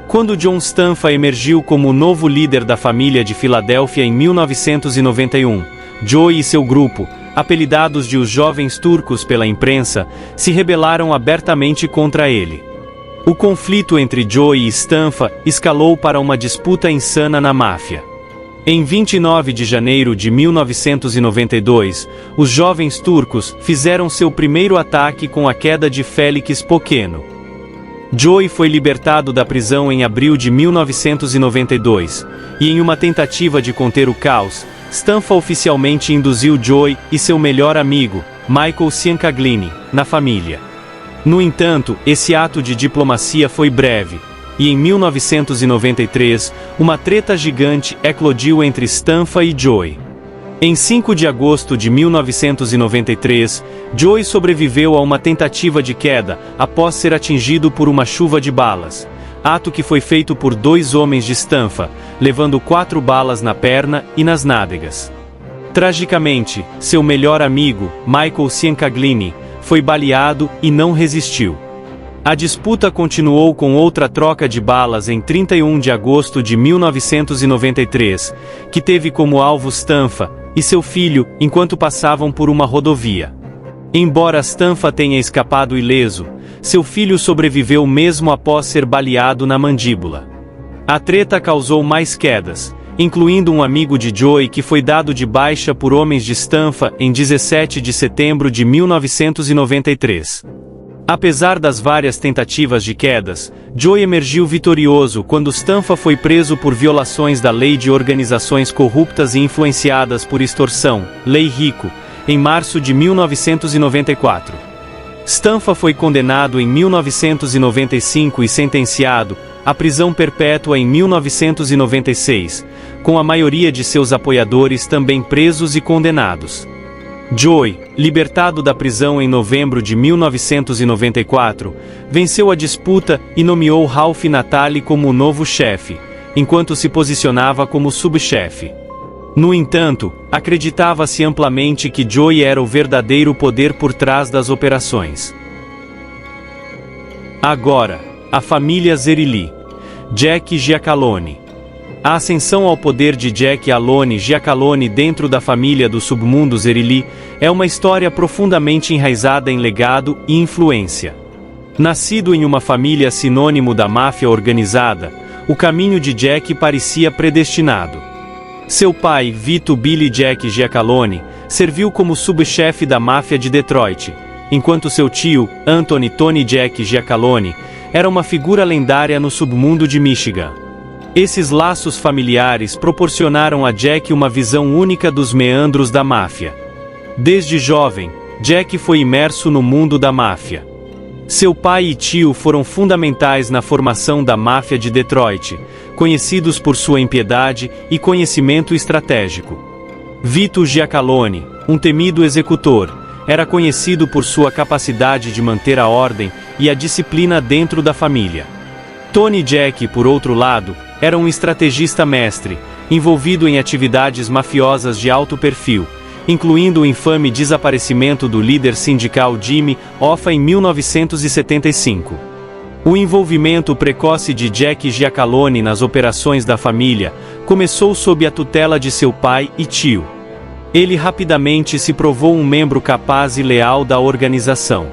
Quando John Stanfa emergiu como o novo líder da família de Filadélfia em 1991, Joey e seu grupo, apelidados de os Jovens Turcos pela imprensa, se rebelaram abertamente contra ele. O conflito entre Joey e Stanfa escalou para uma disputa insana na máfia. Em 29 de janeiro de 1992, os Jovens Turcos fizeram seu primeiro ataque com a queda de Félix Poqueno. Joey foi libertado da prisão em abril de 1992, e em uma tentativa de conter o caos, Stanfa oficialmente induziu Joey e seu melhor amigo, Michael Ciancaglini, na família. No entanto, esse ato de diplomacia foi breve, e em 1993, uma treta gigante eclodiu entre Stanfa e Joey. Em 5 de agosto de 1993, Joey sobreviveu a uma tentativa de queda após ser atingido por uma chuva de balas, ato que foi feito por 2 homens de Stanfa, levando 4 balas na perna e nas nádegas. Tragicamente, seu melhor amigo, Michael Ciancaglini, foi baleado e não resistiu. A disputa continuou com outra troca de balas em 31 de agosto de 1993, que teve como alvo Stanfa e seu filho enquanto passavam por uma rodovia. Embora Stanfa tenha escapado ileso, seu filho sobreviveu mesmo após ser baleado na mandíbula. A treta causou mais quedas, incluindo um amigo de Joey que foi dado de baixa por homens de Stanfa em 17 de setembro de 1993. Apesar das várias tentativas de quedas, Joey emergiu vitorioso quando Stanfa foi preso por violações da Lei de Organizações Corruptas e Influenciadas por Extorsão, Lei Rico, em março de 1994. Stanfa foi condenado em 1995 e sentenciado à prisão perpétua em 1996, com a maioria de seus apoiadores também presos e condenados. Joey, libertado da prisão em novembro de 1994, venceu a disputa e nomeou Ralph Natali como o novo chefe, enquanto se posicionava como subchefe. No entanto, acreditava-se amplamente que Joey era o verdadeiro poder por trás das operações. Agora, a família Zerilli. Jack Giacalone. A ascensão ao poder de Jack Alone Giacalone dentro da família do submundo Zerilli é uma história profundamente enraizada em legado e influência. Nascido em uma família sinônimo da máfia organizada, o caminho de Jack parecia predestinado. Seu pai, Vito Billy Jack Giacalone, serviu como subchefe da máfia de Detroit, enquanto seu tio, Anthony Tony Jack Giacalone, era uma figura lendária no submundo de Michigan. Esses laços familiares proporcionaram a Jack uma visão única dos meandros da máfia. Desde jovem, Jack foi imerso no mundo da máfia. Seu pai e tio foram fundamentais na formação da máfia de Detroit, conhecidos por sua impiedade e conhecimento estratégico. Vito Giacalone, um temido executor, era conhecido por sua capacidade de manter a ordem e a disciplina dentro da família. Tony Jack, por outro lado, era um estrategista mestre, envolvido em atividades mafiosas de alto perfil, incluindo o infame desaparecimento do líder sindical Jimmy Hoffa em 1975. O envolvimento precoce de Jack Giacalone nas operações da família começou sob a tutela de seu pai e tio. Ele rapidamente se provou um membro capaz e leal da organização.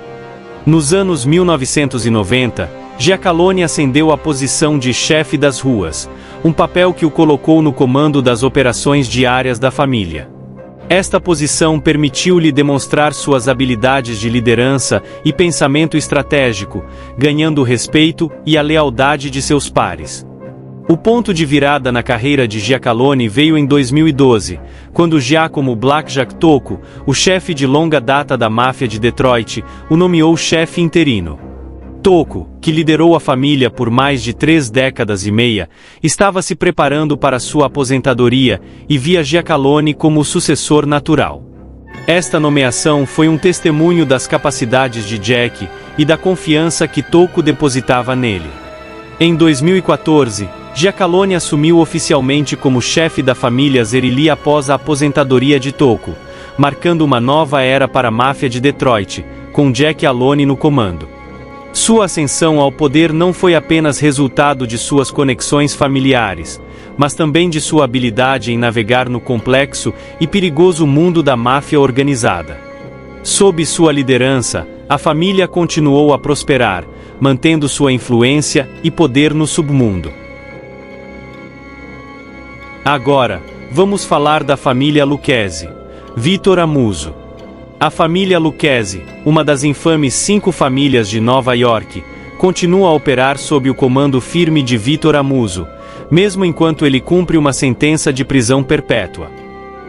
Nos anos 1990, Giacalone ascendeu à posição de chefe das ruas, um papel que o colocou no comando das operações diárias da família. Esta posição permitiu-lhe demonstrar suas habilidades de liderança e pensamento estratégico, ganhando o respeito e a lealdade de seus pares. O ponto de virada na carreira de Giacalone veio em 2012, quando Giacomo Blackjack Tocco, o chefe de longa data da máfia de Detroit, o nomeou chefe interino. Tocco, que liderou a família por mais de 3 décadas e meia, estava se preparando para sua aposentadoria e via Giacalone como o sucessor natural. Esta nomeação foi um testemunho das capacidades de Jack e da confiança que Tocco depositava nele. Em 2014, Giacalone assumiu oficialmente como chefe da família Zerilli após a aposentadoria de Tocco, marcando uma nova era para a máfia de Detroit, com Jack Alone no comando. Sua ascensão ao poder não foi apenas resultado de suas conexões familiares, mas também de sua habilidade em navegar no complexo e perigoso mundo da máfia organizada. Sob sua liderança, a família continuou a prosperar, mantendo sua influência e poder no submundo. Agora, vamos falar da família Lucchese. Vitor Amuso. A família Lucchese, uma das infames 5 famílias de Nova York, continua a operar sob o comando firme de Vitor Amuso, mesmo enquanto ele cumpre uma sentença de prisão perpétua.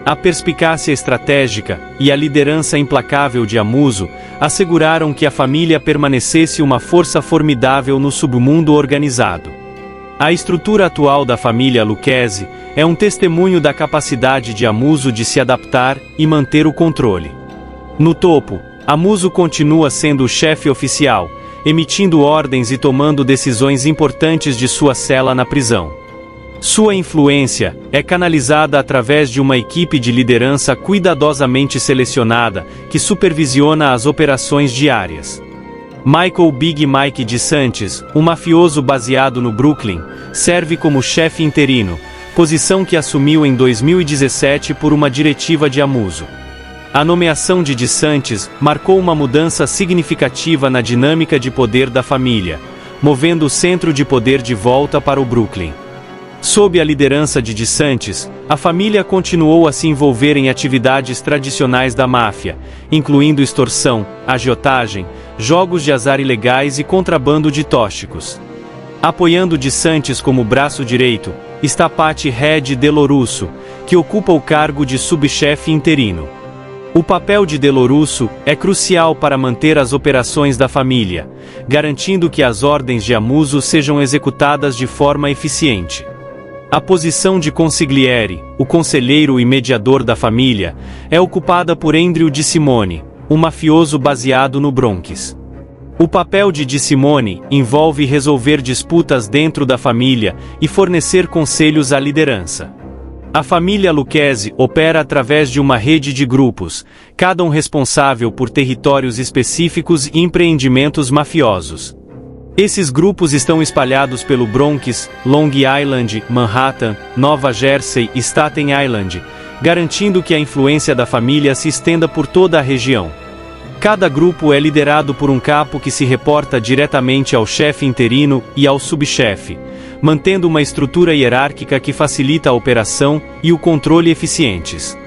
A perspicácia estratégica e a liderança implacável de Amuso asseguraram que a família permanecesse uma força formidável no submundo organizado. A estrutura atual da família Lucchese é um testemunho da capacidade de Amuso de se adaptar e manter o controle. No topo, Amuso continua sendo o chefe oficial, emitindo ordens e tomando decisões importantes de sua cela na prisão. Sua influência é canalizada através de uma equipe de liderança cuidadosamente selecionada que supervisiona as operações diárias. Michael Big Mike DeSantis, um mafioso baseado no Brooklyn, serve como chefe interino, posição que assumiu em 2017 por uma diretiva de Amuso. A nomeação de DeSantis marcou uma mudança significativa na dinâmica de poder da família, movendo o centro de poder de volta para o Brooklyn. Sob a liderança de DeSantis, a família continuou a se envolver em atividades tradicionais da máfia, incluindo extorsão, agiotagem, jogos de azar ilegais e contrabando de tóxicos. Apoiando DeSantis como braço direito, está Patty Red DeLorusso, que ocupa o cargo de subchefe interino. O papel de DeLorusso é crucial para manter as operações da família, garantindo que as ordens de Amuso sejam executadas de forma eficiente. A posição de consigliere, o conselheiro e mediador da família, é ocupada por Andrew DeSimone, um mafioso baseado no Bronx. O papel de DeSimone envolve resolver disputas dentro da família e fornecer conselhos à liderança. A família Lucchese opera através de uma rede de grupos, cada um responsável por territórios específicos e empreendimentos mafiosos. Esses grupos estão espalhados pelo Bronx, Long Island, Manhattan, Nova Jersey e Staten Island, garantindo que a influência da família se estenda por toda a região. Cada grupo é liderado por um capo que se reporta diretamente ao chefe interino e ao subchefe, mantendo uma estrutura hierárquica que facilita a operação e o controle eficientes.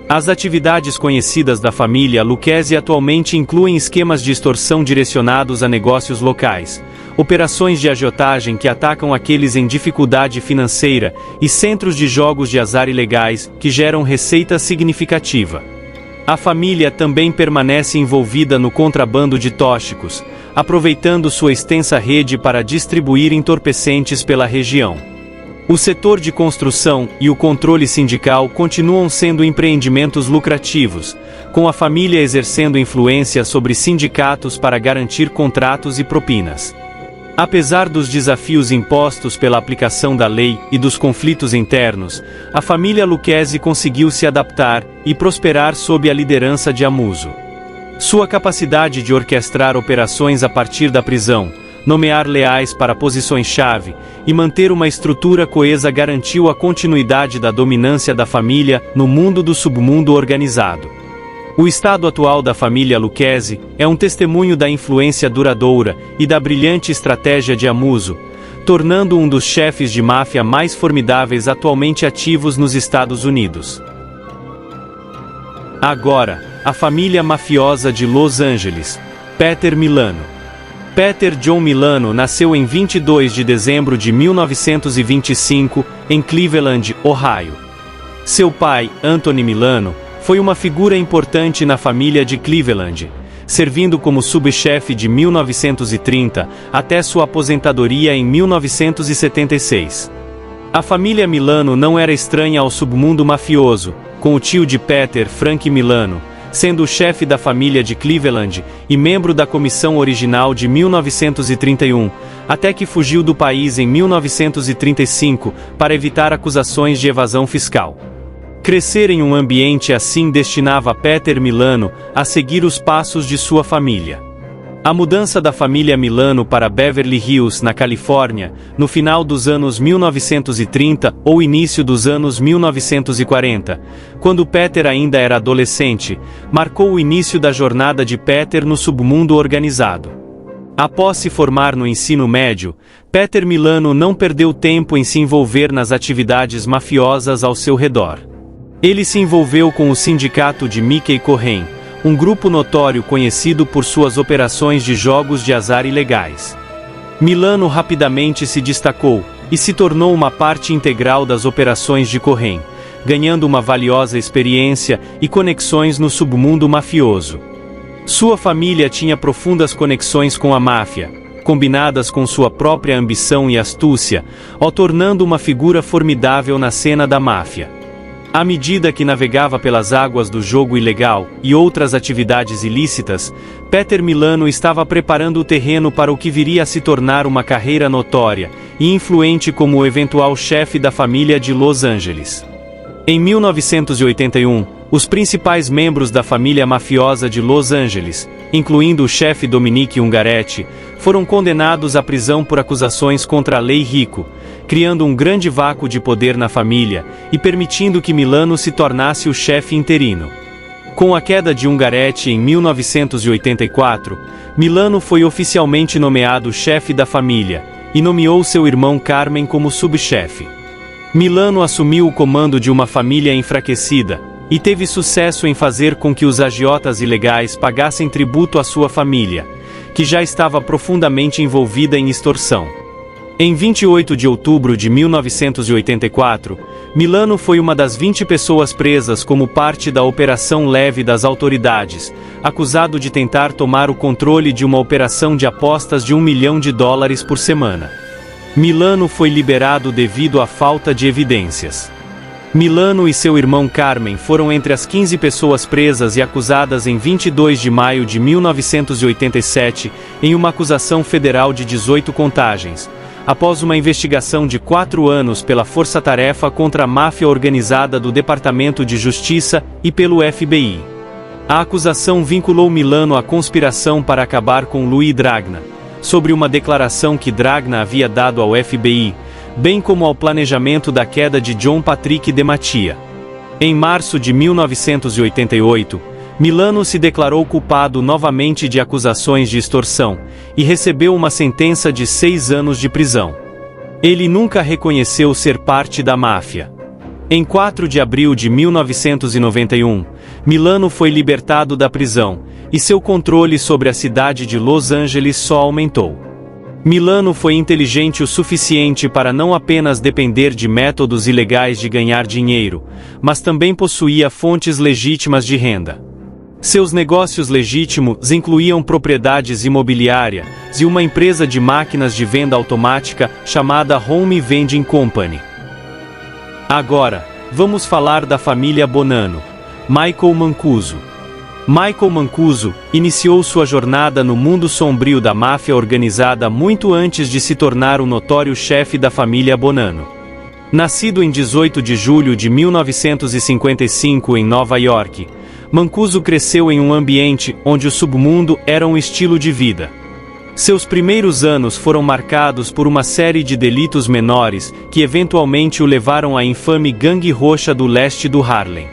As atividades conhecidas da família Lucchese atualmente incluem esquemas de extorsão direcionados a negócios locais, operações de agiotagem que atacam aqueles em dificuldade financeira e centros de jogos de azar ilegais que geram receita significativa. A família também permanece envolvida no contrabando de tóxicos, aproveitando sua extensa rede para distribuir entorpecentes pela região. O setor de construção e o controle sindical continuam sendo empreendimentos lucrativos, com a família exercendo influência sobre sindicatos para garantir contratos e propinas. Apesar dos desafios impostos pela aplicação da lei e dos conflitos internos, a família Lucchese conseguiu se adaptar e prosperar sob a liderança de Amuso. Sua capacidade de orquestrar operações a partir da prisão, nomear leais para posições-chave e manter uma estrutura coesa garantiu a continuidade da dominância da família no mundo do submundo organizado. O estado atual da família Lucchese é um testemunho da influência duradoura e da brilhante estratégia de Amuso, tornando um dos chefes de máfia mais formidáveis atualmente ativos nos Estados Unidos. Agora, a família mafiosa de Los Angeles, Peter Milano. Peter John Milano nasceu em 22 de dezembro de 1925, em Cleveland, Ohio. Seu pai, Anthony Milano, foi uma figura importante na família de Cleveland, servindo como subchefe de 1930 até sua aposentadoria em 1976. A família Milano não era estranha ao submundo mafioso, com o tio de Peter, Frank Milano, sendo o chefe da família de Cleveland e membro da comissão original de 1931, até que fugiu do país em 1935 para evitar acusações de evasão fiscal. Crescer em um ambiente assim destinava Peter Milano a seguir os passos de sua família. A mudança da família Milano para Beverly Hills, na Califórnia, no final dos anos 1930 ou início dos anos 1940, quando Peter ainda era adolescente, marcou o início da jornada de Peter no submundo organizado. Após se formar no ensino médio, Peter Milano não perdeu tempo em se envolver nas atividades mafiosas ao seu redor. Ele se envolveu com o sindicato de Mickey Cohen, um grupo notório conhecido por suas operações de jogos de azar ilegais. Milano rapidamente se destacou e se tornou uma parte integral das operações de Cohen, ganhando uma valiosa experiência e conexões no submundo mafioso. Sua família tinha profundas conexões com a máfia, combinadas com sua própria ambição e astúcia, o tornando uma figura formidável na cena da máfia. À medida que navegava pelas águas do jogo ilegal e outras atividades ilícitas, Peter Milano estava preparando o terreno para o que viria a se tornar uma carreira notória e influente como o eventual chefe da família de Los Angeles. Em 1981, os principais membros da família mafiosa de Los Angeles, incluindo o chefe Dominique Ungaretti, foram condenados à prisão por acusações contra a lei Rico, criando um grande vácuo de poder na família e permitindo que Milano se tornasse o chefe interino. Com a queda de Ungaretti em 1984, Milano foi oficialmente nomeado chefe da família e nomeou seu irmão Carmen como subchefe. Milano assumiu o comando de uma família enfraquecida e teve sucesso em fazer com que os agiotas ilegais pagassem tributo à sua família, que já estava profundamente envolvida em extorsão. Em 28 de outubro de 1984, Milano foi uma das 20 pessoas presas como parte da Operação Leve das autoridades, acusado de tentar tomar o controle de uma operação de apostas de $1 milhão por semana. Milano foi liberado devido à falta de evidências. Milano e seu irmão Carmen foram entre as 15 pessoas presas e acusadas em 22 de maio de 1987, em uma acusação federal de 18 contagens, após uma investigação de 4 anos pela Força Tarefa contra a Máfia Organizada do Departamento de Justiça e pelo FBI. A acusação vinculou Milano à conspiração para acabar com Louis Dragna, sobre uma declaração que Dragna havia dado ao FBI, bem como ao planejamento da queda de John Patrick DeMattia. Em março de 1988, Milano se declarou culpado novamente de acusações de extorsão, e recebeu uma sentença de 6 anos de prisão. Ele nunca reconheceu ser parte da máfia. Em 4 de abril de 1991, Milano foi libertado da prisão, e seu controle sobre a cidade de Los Angeles só aumentou. Milano foi inteligente o suficiente para não apenas depender de métodos ilegais de ganhar dinheiro, mas também possuía fontes legítimas de renda. Seus negócios legítimos incluíam propriedades imobiliárias e uma empresa de máquinas de venda automática chamada Home Vending Company. Agora, vamos falar da família Bonanno. Michael Mancuso. Michael Mancuso iniciou sua jornada no mundo sombrio da máfia organizada muito antes de se tornar o notório chefe da família Bonanno. Nascido em 18 de julho de 1955 em Nova York, Mancuso cresceu em um ambiente onde o submundo era um estilo de vida. Seus primeiros anos foram marcados por uma série de delitos menores que eventualmente o levaram à infame Gangue Roxa do Leste do Harlem.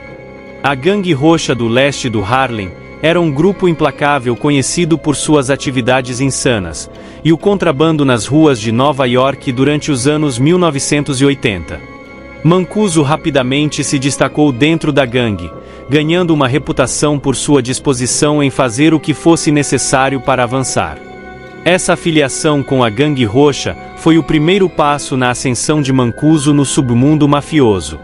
A Gangue Roxa do Leste do Harlem era um grupo implacável conhecido por suas atividades insanas, e o contrabando nas ruas de Nova York durante os anos 1980. Mancuso rapidamente se destacou dentro da gangue, ganhando uma reputação por sua disposição em fazer o que fosse necessário para avançar. Essa afiliação com a Gangue Roxa foi o primeiro passo na ascensão de Mancuso no submundo mafioso.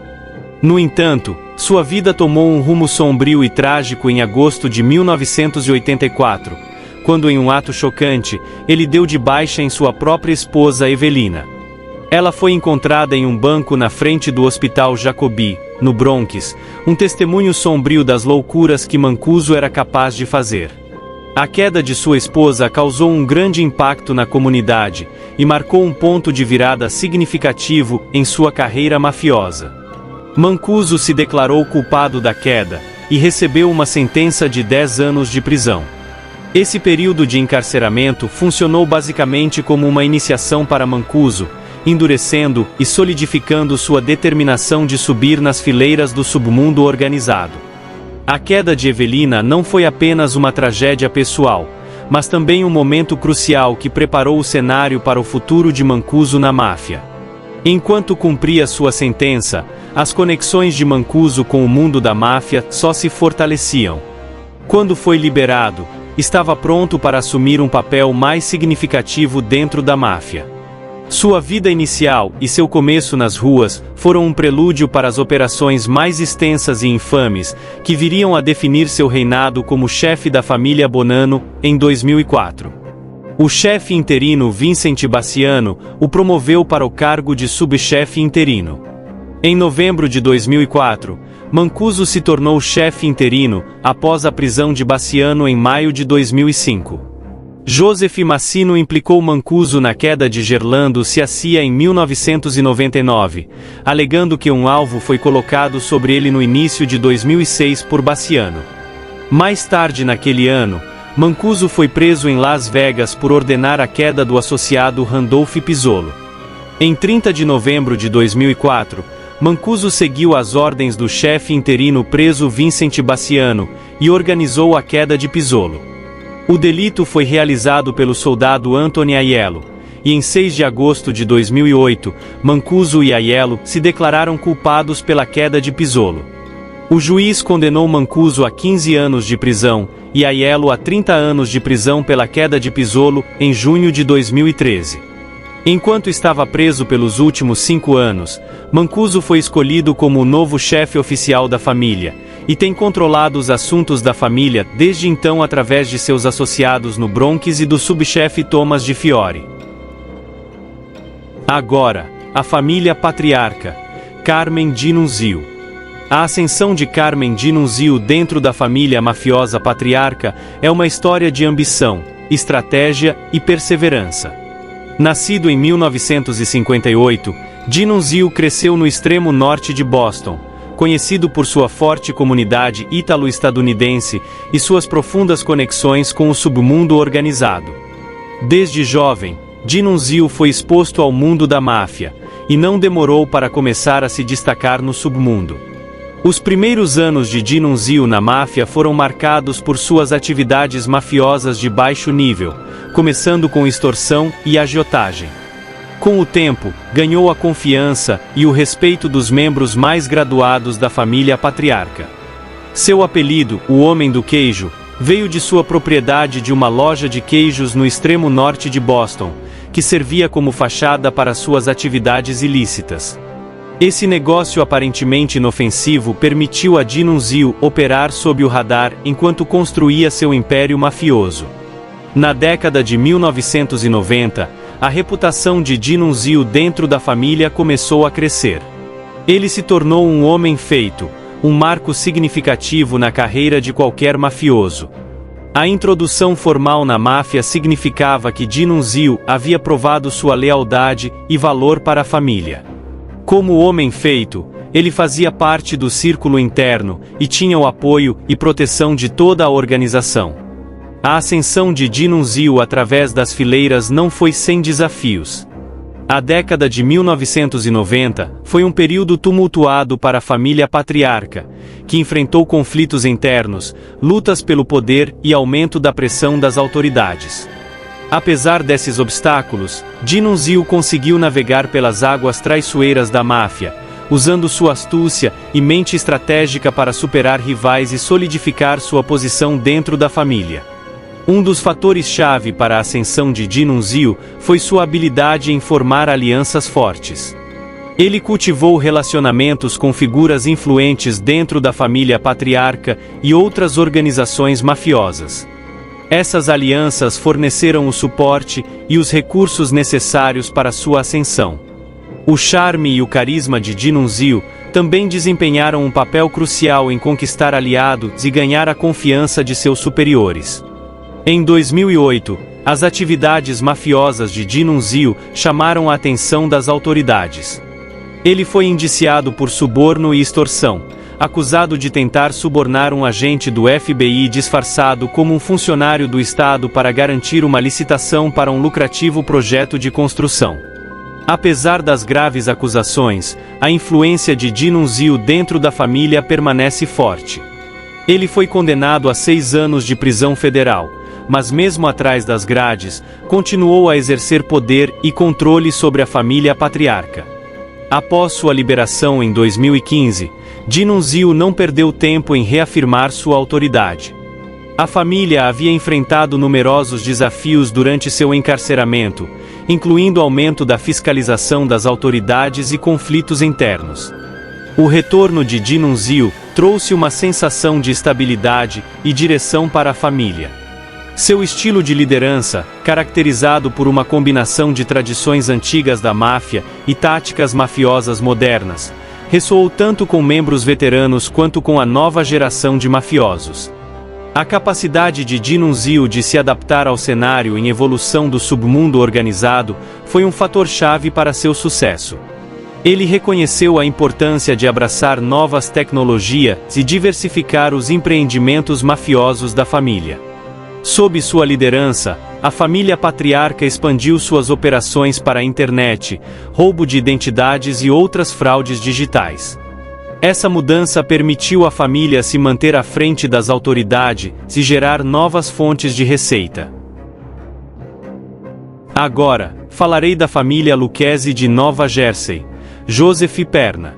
No entanto, sua vida tomou um rumo sombrio e trágico em agosto de 1984, quando em um ato chocante, ele deu de baixa em sua própria esposa Evelina. Ela foi encontrada em um banco na frente do Hospital Jacobi, no Bronx, um testemunho sombrio das loucuras que Mancuso era capaz de fazer. A queda de sua esposa causou um grande impacto na comunidade e marcou um ponto de virada significativo em sua carreira mafiosa. Mancuso se declarou culpado da queda e recebeu uma sentença de 10 anos de prisão. Esse período de encarceramento funcionou basicamente como uma iniciação para Mancuso, endurecendo e solidificando sua determinação de subir nas fileiras do submundo organizado. A queda de Evelina não foi apenas uma tragédia pessoal, mas também um momento crucial que preparou o cenário para o futuro de Mancuso na máfia. Enquanto cumpria sua sentença, as conexões de Mancuso com o mundo da máfia só se fortaleciam. Quando foi liberado, estava pronto para assumir um papel mais significativo dentro da máfia. Sua vida inicial e seu começo nas ruas foram um prelúdio para as operações mais extensas e infames que viriam a definir seu reinado como chefe da família Bonanno em 2004. O chefe interino Vincent Bassiano o promoveu para o cargo de subchefe interino. Em novembro de 2004, Mancuso se tornou chefe interino após a prisão de Bassiano em maio de 2005. Joseph Massino implicou Mancuso na queda de Gerlando Ciaccia em 1999, alegando que um alvo foi colocado sobre ele no início de 2006 por Bassiano. Mais tarde naquele ano, Mancuso foi preso em Las Vegas por ordenar a queda do associado Randolph Pizzolo. Em 30 de novembro de 2004, Mancuso seguiu as ordens do chefe interino preso Vincent Bassiano e organizou a queda de Pizzolo. O delito foi realizado pelo soldado Anthony Aiello, e em 6 de agosto de 2008, Mancuso e Aiello se declararam culpados pela queda de Pizzolo. O juiz condenou Mancuso a 15 anos de prisão e Aiello a 30 anos de prisão pela queda de Pizzolo em junho de 2013. Enquanto estava preso pelos últimos 5 anos, Mancuso foi escolhido como o novo chefe oficial da família, e tem controlado os assuntos da família desde então através de seus associados no Bronx e do subchefe Thomas Di Fiore. Agora, a família patriarca, Carmen D'Annunzio. A ascensão de Carmen D'Annunzio dentro da família mafiosa patriarca é uma história de ambição, estratégia e perseverança. Nascido em 1958, D'Annunzio cresceu no extremo norte de Boston, conhecido por sua forte comunidade ítalo-estadunidense e suas profundas conexões com o submundo organizado. Desde jovem, D'Annunzio foi exposto ao mundo da máfia, e não demorou para começar a se destacar no submundo. Os primeiros anos de D'Annunzio na máfia foram marcados por suas atividades mafiosas de baixo nível, começando com extorsão e agiotagem. Com o tempo, ganhou a confiança e o respeito dos membros mais graduados da família patriarca. Seu apelido, o Homem do Queijo, veio de sua propriedade de uma loja de queijos no extremo norte de Boston, que servia como fachada para suas atividades ilícitas. Esse negócio aparentemente inofensivo permitiu a D'Annunzio operar sob o radar enquanto construía seu império mafioso. Na década de 1990, a reputação de D'Annunzio dentro da família começou a crescer. Ele se tornou um homem feito, um marco significativo na carreira de qualquer mafioso. A introdução formal na máfia significava que D'Annunzio havia provado sua lealdade e valor para a família. Como homem feito, ele fazia parte do círculo interno e tinha o apoio e proteção de toda a organização. A ascensão de D'Annunzio através das fileiras não foi sem desafios. A década de 1990 foi um período tumultuado para a família patriarca, que enfrentou conflitos internos, lutas pelo poder e aumento da pressão das autoridades. Apesar desses obstáculos, D'Annunzio conseguiu navegar pelas águas traiçoeiras da máfia, usando sua astúcia e mente estratégica para superar rivais e solidificar sua posição dentro da família. Um dos fatores-chave para a ascensão de D'Annunzio foi sua habilidade em formar alianças fortes. Ele cultivou relacionamentos com figuras influentes dentro da família patriarca e outras organizações mafiosas. Essas alianças forneceram o suporte e os recursos necessários para sua ascensão. O charme e o carisma de D'Annunzio também desempenharam um papel crucial em conquistar aliados e ganhar a confiança de seus superiores. Em 2008, as atividades mafiosas de D'Annunzio chamaram a atenção das autoridades. Ele foi indiciado por suborno e extorsão, acusado de tentar subornar um agente do FBI disfarçado como um funcionário do Estado para garantir uma licitação para um lucrativo projeto de construção. Apesar das graves acusações, a influência de Dinunzio dentro da família permanece forte. Ele foi condenado a 6 anos de prisão federal, mas mesmo atrás das grades, continuou a exercer poder e controle sobre a família patriarca. Após sua liberação em 2015, Dinunzio não perdeu tempo em reafirmar sua autoridade. A família havia enfrentado numerosos desafios durante seu encarceramento, incluindo aumento da fiscalização das autoridades e conflitos internos. O retorno de Dinunzio trouxe uma sensação de estabilidade e direção para a família. Seu estilo de liderança, caracterizado por uma combinação de tradições antigas da máfia e táticas mafiosas modernas, ressoou tanto com membros veteranos quanto com a nova geração de mafiosos. A capacidade de Dinunzio de se adaptar ao cenário em evolução do submundo organizado foi um fator-chave para seu sucesso. Ele reconheceu a importância de abraçar novas tecnologias e diversificar os empreendimentos mafiosos da família. Sob sua liderança, a família patriarca expandiu suas operações para a internet, roubo de identidades e outras fraudes digitais. Essa mudança permitiu à família se manter à frente das autoridades e gerar novas fontes de receita. Agora, falarei da família Lucchesi de Nova Jersey. Joseph Perna.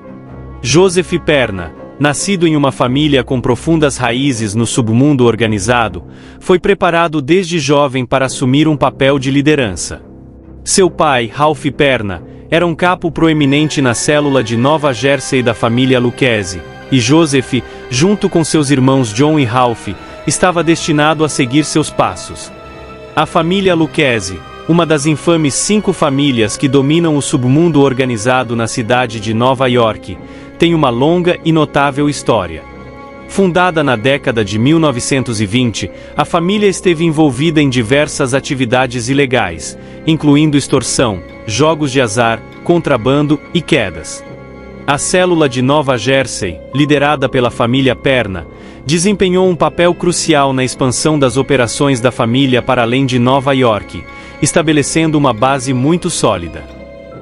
Joseph Perna, nascido em uma família com profundas raízes no submundo organizado, foi preparado desde jovem para assumir um papel de liderança. Seu pai, Ralph Perna, era um capo proeminente na célula de Nova Jersey da família Lucchesi, e Joseph, junto com seus irmãos John e Ralph, estava destinado a seguir seus passos. A família Lucchesi, uma das infames 5 famílias que dominam o submundo organizado na cidade de Nova York, tem uma longa e notável história. Fundada na década de 1920, a família esteve envolvida em diversas atividades ilegais, incluindo extorsão, jogos de azar, contrabando e quedas. A célula de Nova Jersey, liderada pela família Perna, desempenhou um papel crucial na expansão das operações da família para além de Nova York, estabelecendo uma base muito sólida.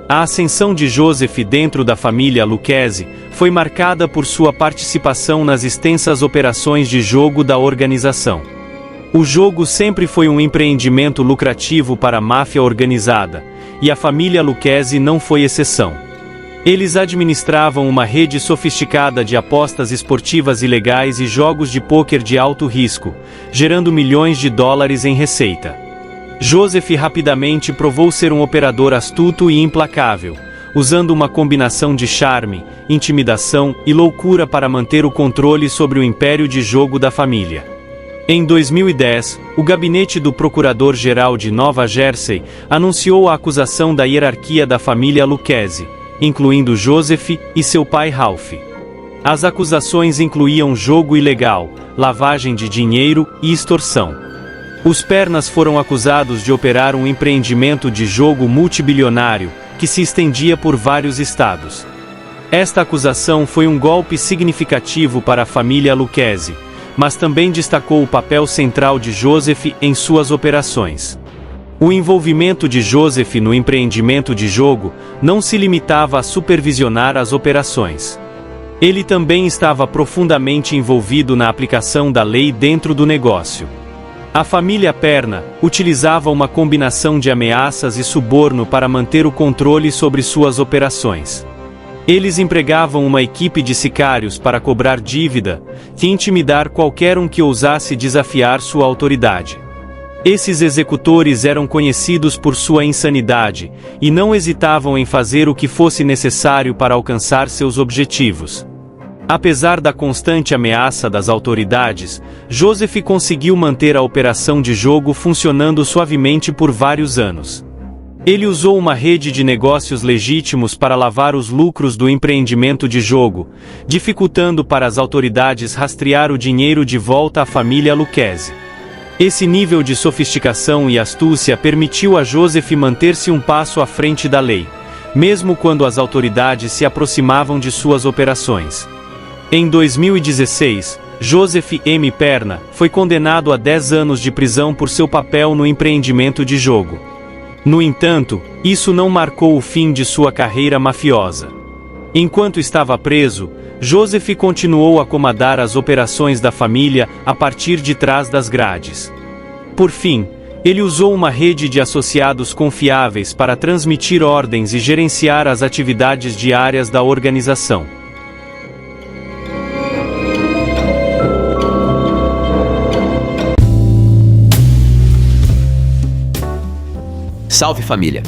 A ascensão de Joseph dentro da família Lucchesi foi marcada por sua participação nas extensas operações de jogo da organização. O jogo sempre foi um empreendimento lucrativo para a máfia organizada, e a família Lucchesi não foi exceção. Eles administravam uma rede sofisticada de apostas esportivas ilegais e jogos de pôquer de alto risco, gerando milhões de dólares em receita. Joseph rapidamente provou ser um operador astuto e implacável, usando uma combinação de charme, intimidação e loucura para manter o controle sobre o império de jogo da família. Em 2010, o gabinete do Procurador-Geral de Nova Jersey anunciou a acusação da hierarquia da família Lucchesi, incluindo Joseph e seu pai Ralph. As acusações incluíam jogo ilegal, lavagem de dinheiro e extorsão. Os Pernas foram acusados de operar um empreendimento de jogo multibilionário, que se estendia por vários estados. Esta acusação foi um golpe significativo para a família Lucchesi, mas também destacou o papel central de Joseph em suas operações. O envolvimento de Joseph no empreendimento de jogo não se limitava a supervisionar as operações. Ele também estava profundamente envolvido na aplicação da lei dentro do negócio. A família Perna utilizava uma combinação de ameaças e suborno para manter o controle sobre suas operações. Eles empregavam uma equipe de sicários para cobrar dívida e intimidar qualquer um que ousasse desafiar sua autoridade. Esses executores eram conhecidos por sua insanidade e não hesitavam em fazer o que fosse necessário para alcançar seus objetivos. Apesar da constante ameaça das autoridades, Joseph conseguiu manter a operação de jogo funcionando suavemente por vários anos. Ele usou uma rede de negócios legítimos para lavar os lucros do empreendimento de jogo, dificultando para as autoridades rastrear o dinheiro de volta à família Lucchesi. Esse nível de sofisticação e astúcia permitiu a Joseph manter-se um passo à frente da lei, mesmo quando as autoridades se aproximavam de suas operações. Em 2016, Joseph M. Perna foi condenado a 10 anos de prisão por seu papel no empreendimento de jogo. No entanto, isso não marcou o fim de sua carreira mafiosa. Enquanto estava preso, Joseph continuou a comandar as operações da família a partir de trás das grades. Por fim, ele usou uma rede de associados confiáveis para transmitir ordens e gerenciar as atividades diárias da organização. Salve família!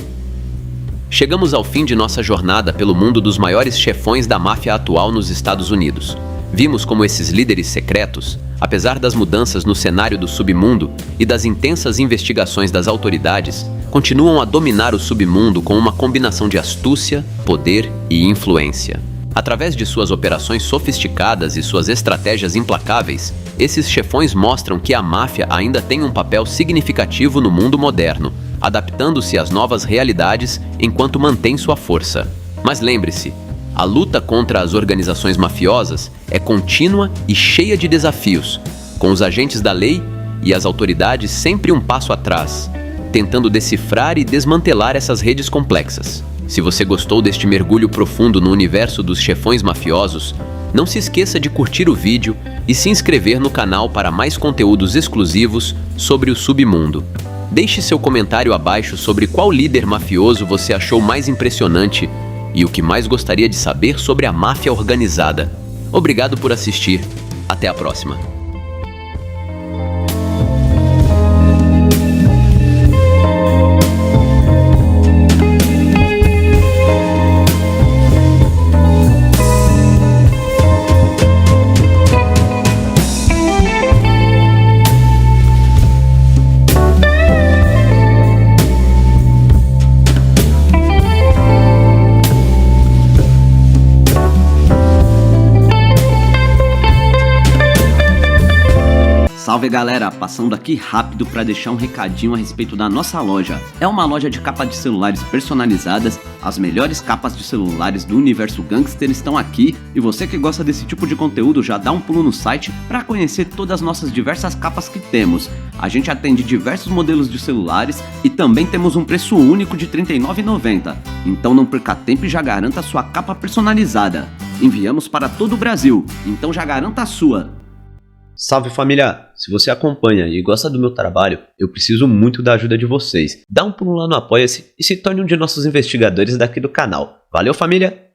Chegamos ao fim de nossa jornada pelo mundo dos maiores chefões da máfia atual nos Estados Unidos. Vimos como esses líderes secretos, apesar das mudanças no cenário do submundo e das intensas investigações das autoridades, continuam a dominar o submundo com uma combinação de astúcia, poder e influência. Através de suas operações sofisticadas e suas estratégias implacáveis, esses chefões mostram que a máfia ainda tem um papel significativo no mundo moderno, adaptando-se às novas realidades enquanto mantém sua força. Mas lembre-se, a luta contra as organizações mafiosas é contínua e cheia de desafios, com os agentes da lei e as autoridades sempre um passo atrás, tentando decifrar e desmantelar essas redes complexas. Se você gostou deste mergulho profundo no universo dos chefões mafiosos, não se esqueça de curtir o vídeo e se inscrever no canal para mais conteúdos exclusivos sobre o submundo. Deixe seu comentário abaixo sobre qual líder mafioso você achou mais impressionante e o que mais gostaria de saber sobre a máfia organizada. Obrigado por assistir. Até a próxima. Salve galera, passando aqui rápido para deixar um recadinho a respeito da nossa loja. É uma loja de capas de celulares personalizadas, as melhores capas de celulares do universo gangster estão aqui e você que gosta desse tipo de conteúdo já dá um pulo no site para conhecer todas as nossas diversas capas que temos. A gente atende diversos modelos de celulares e também temos um preço único de R$ 39,90, então não perca tempo e já garanta a sua capa personalizada. Enviamos para todo o Brasil, então já garanta a sua. Salve família! Se você acompanha e gosta do meu trabalho, eu preciso muito da ajuda de vocês. Dá um pulo lá no Apoia-se e se torne um de nossos investigadores daqui do canal. Valeu família!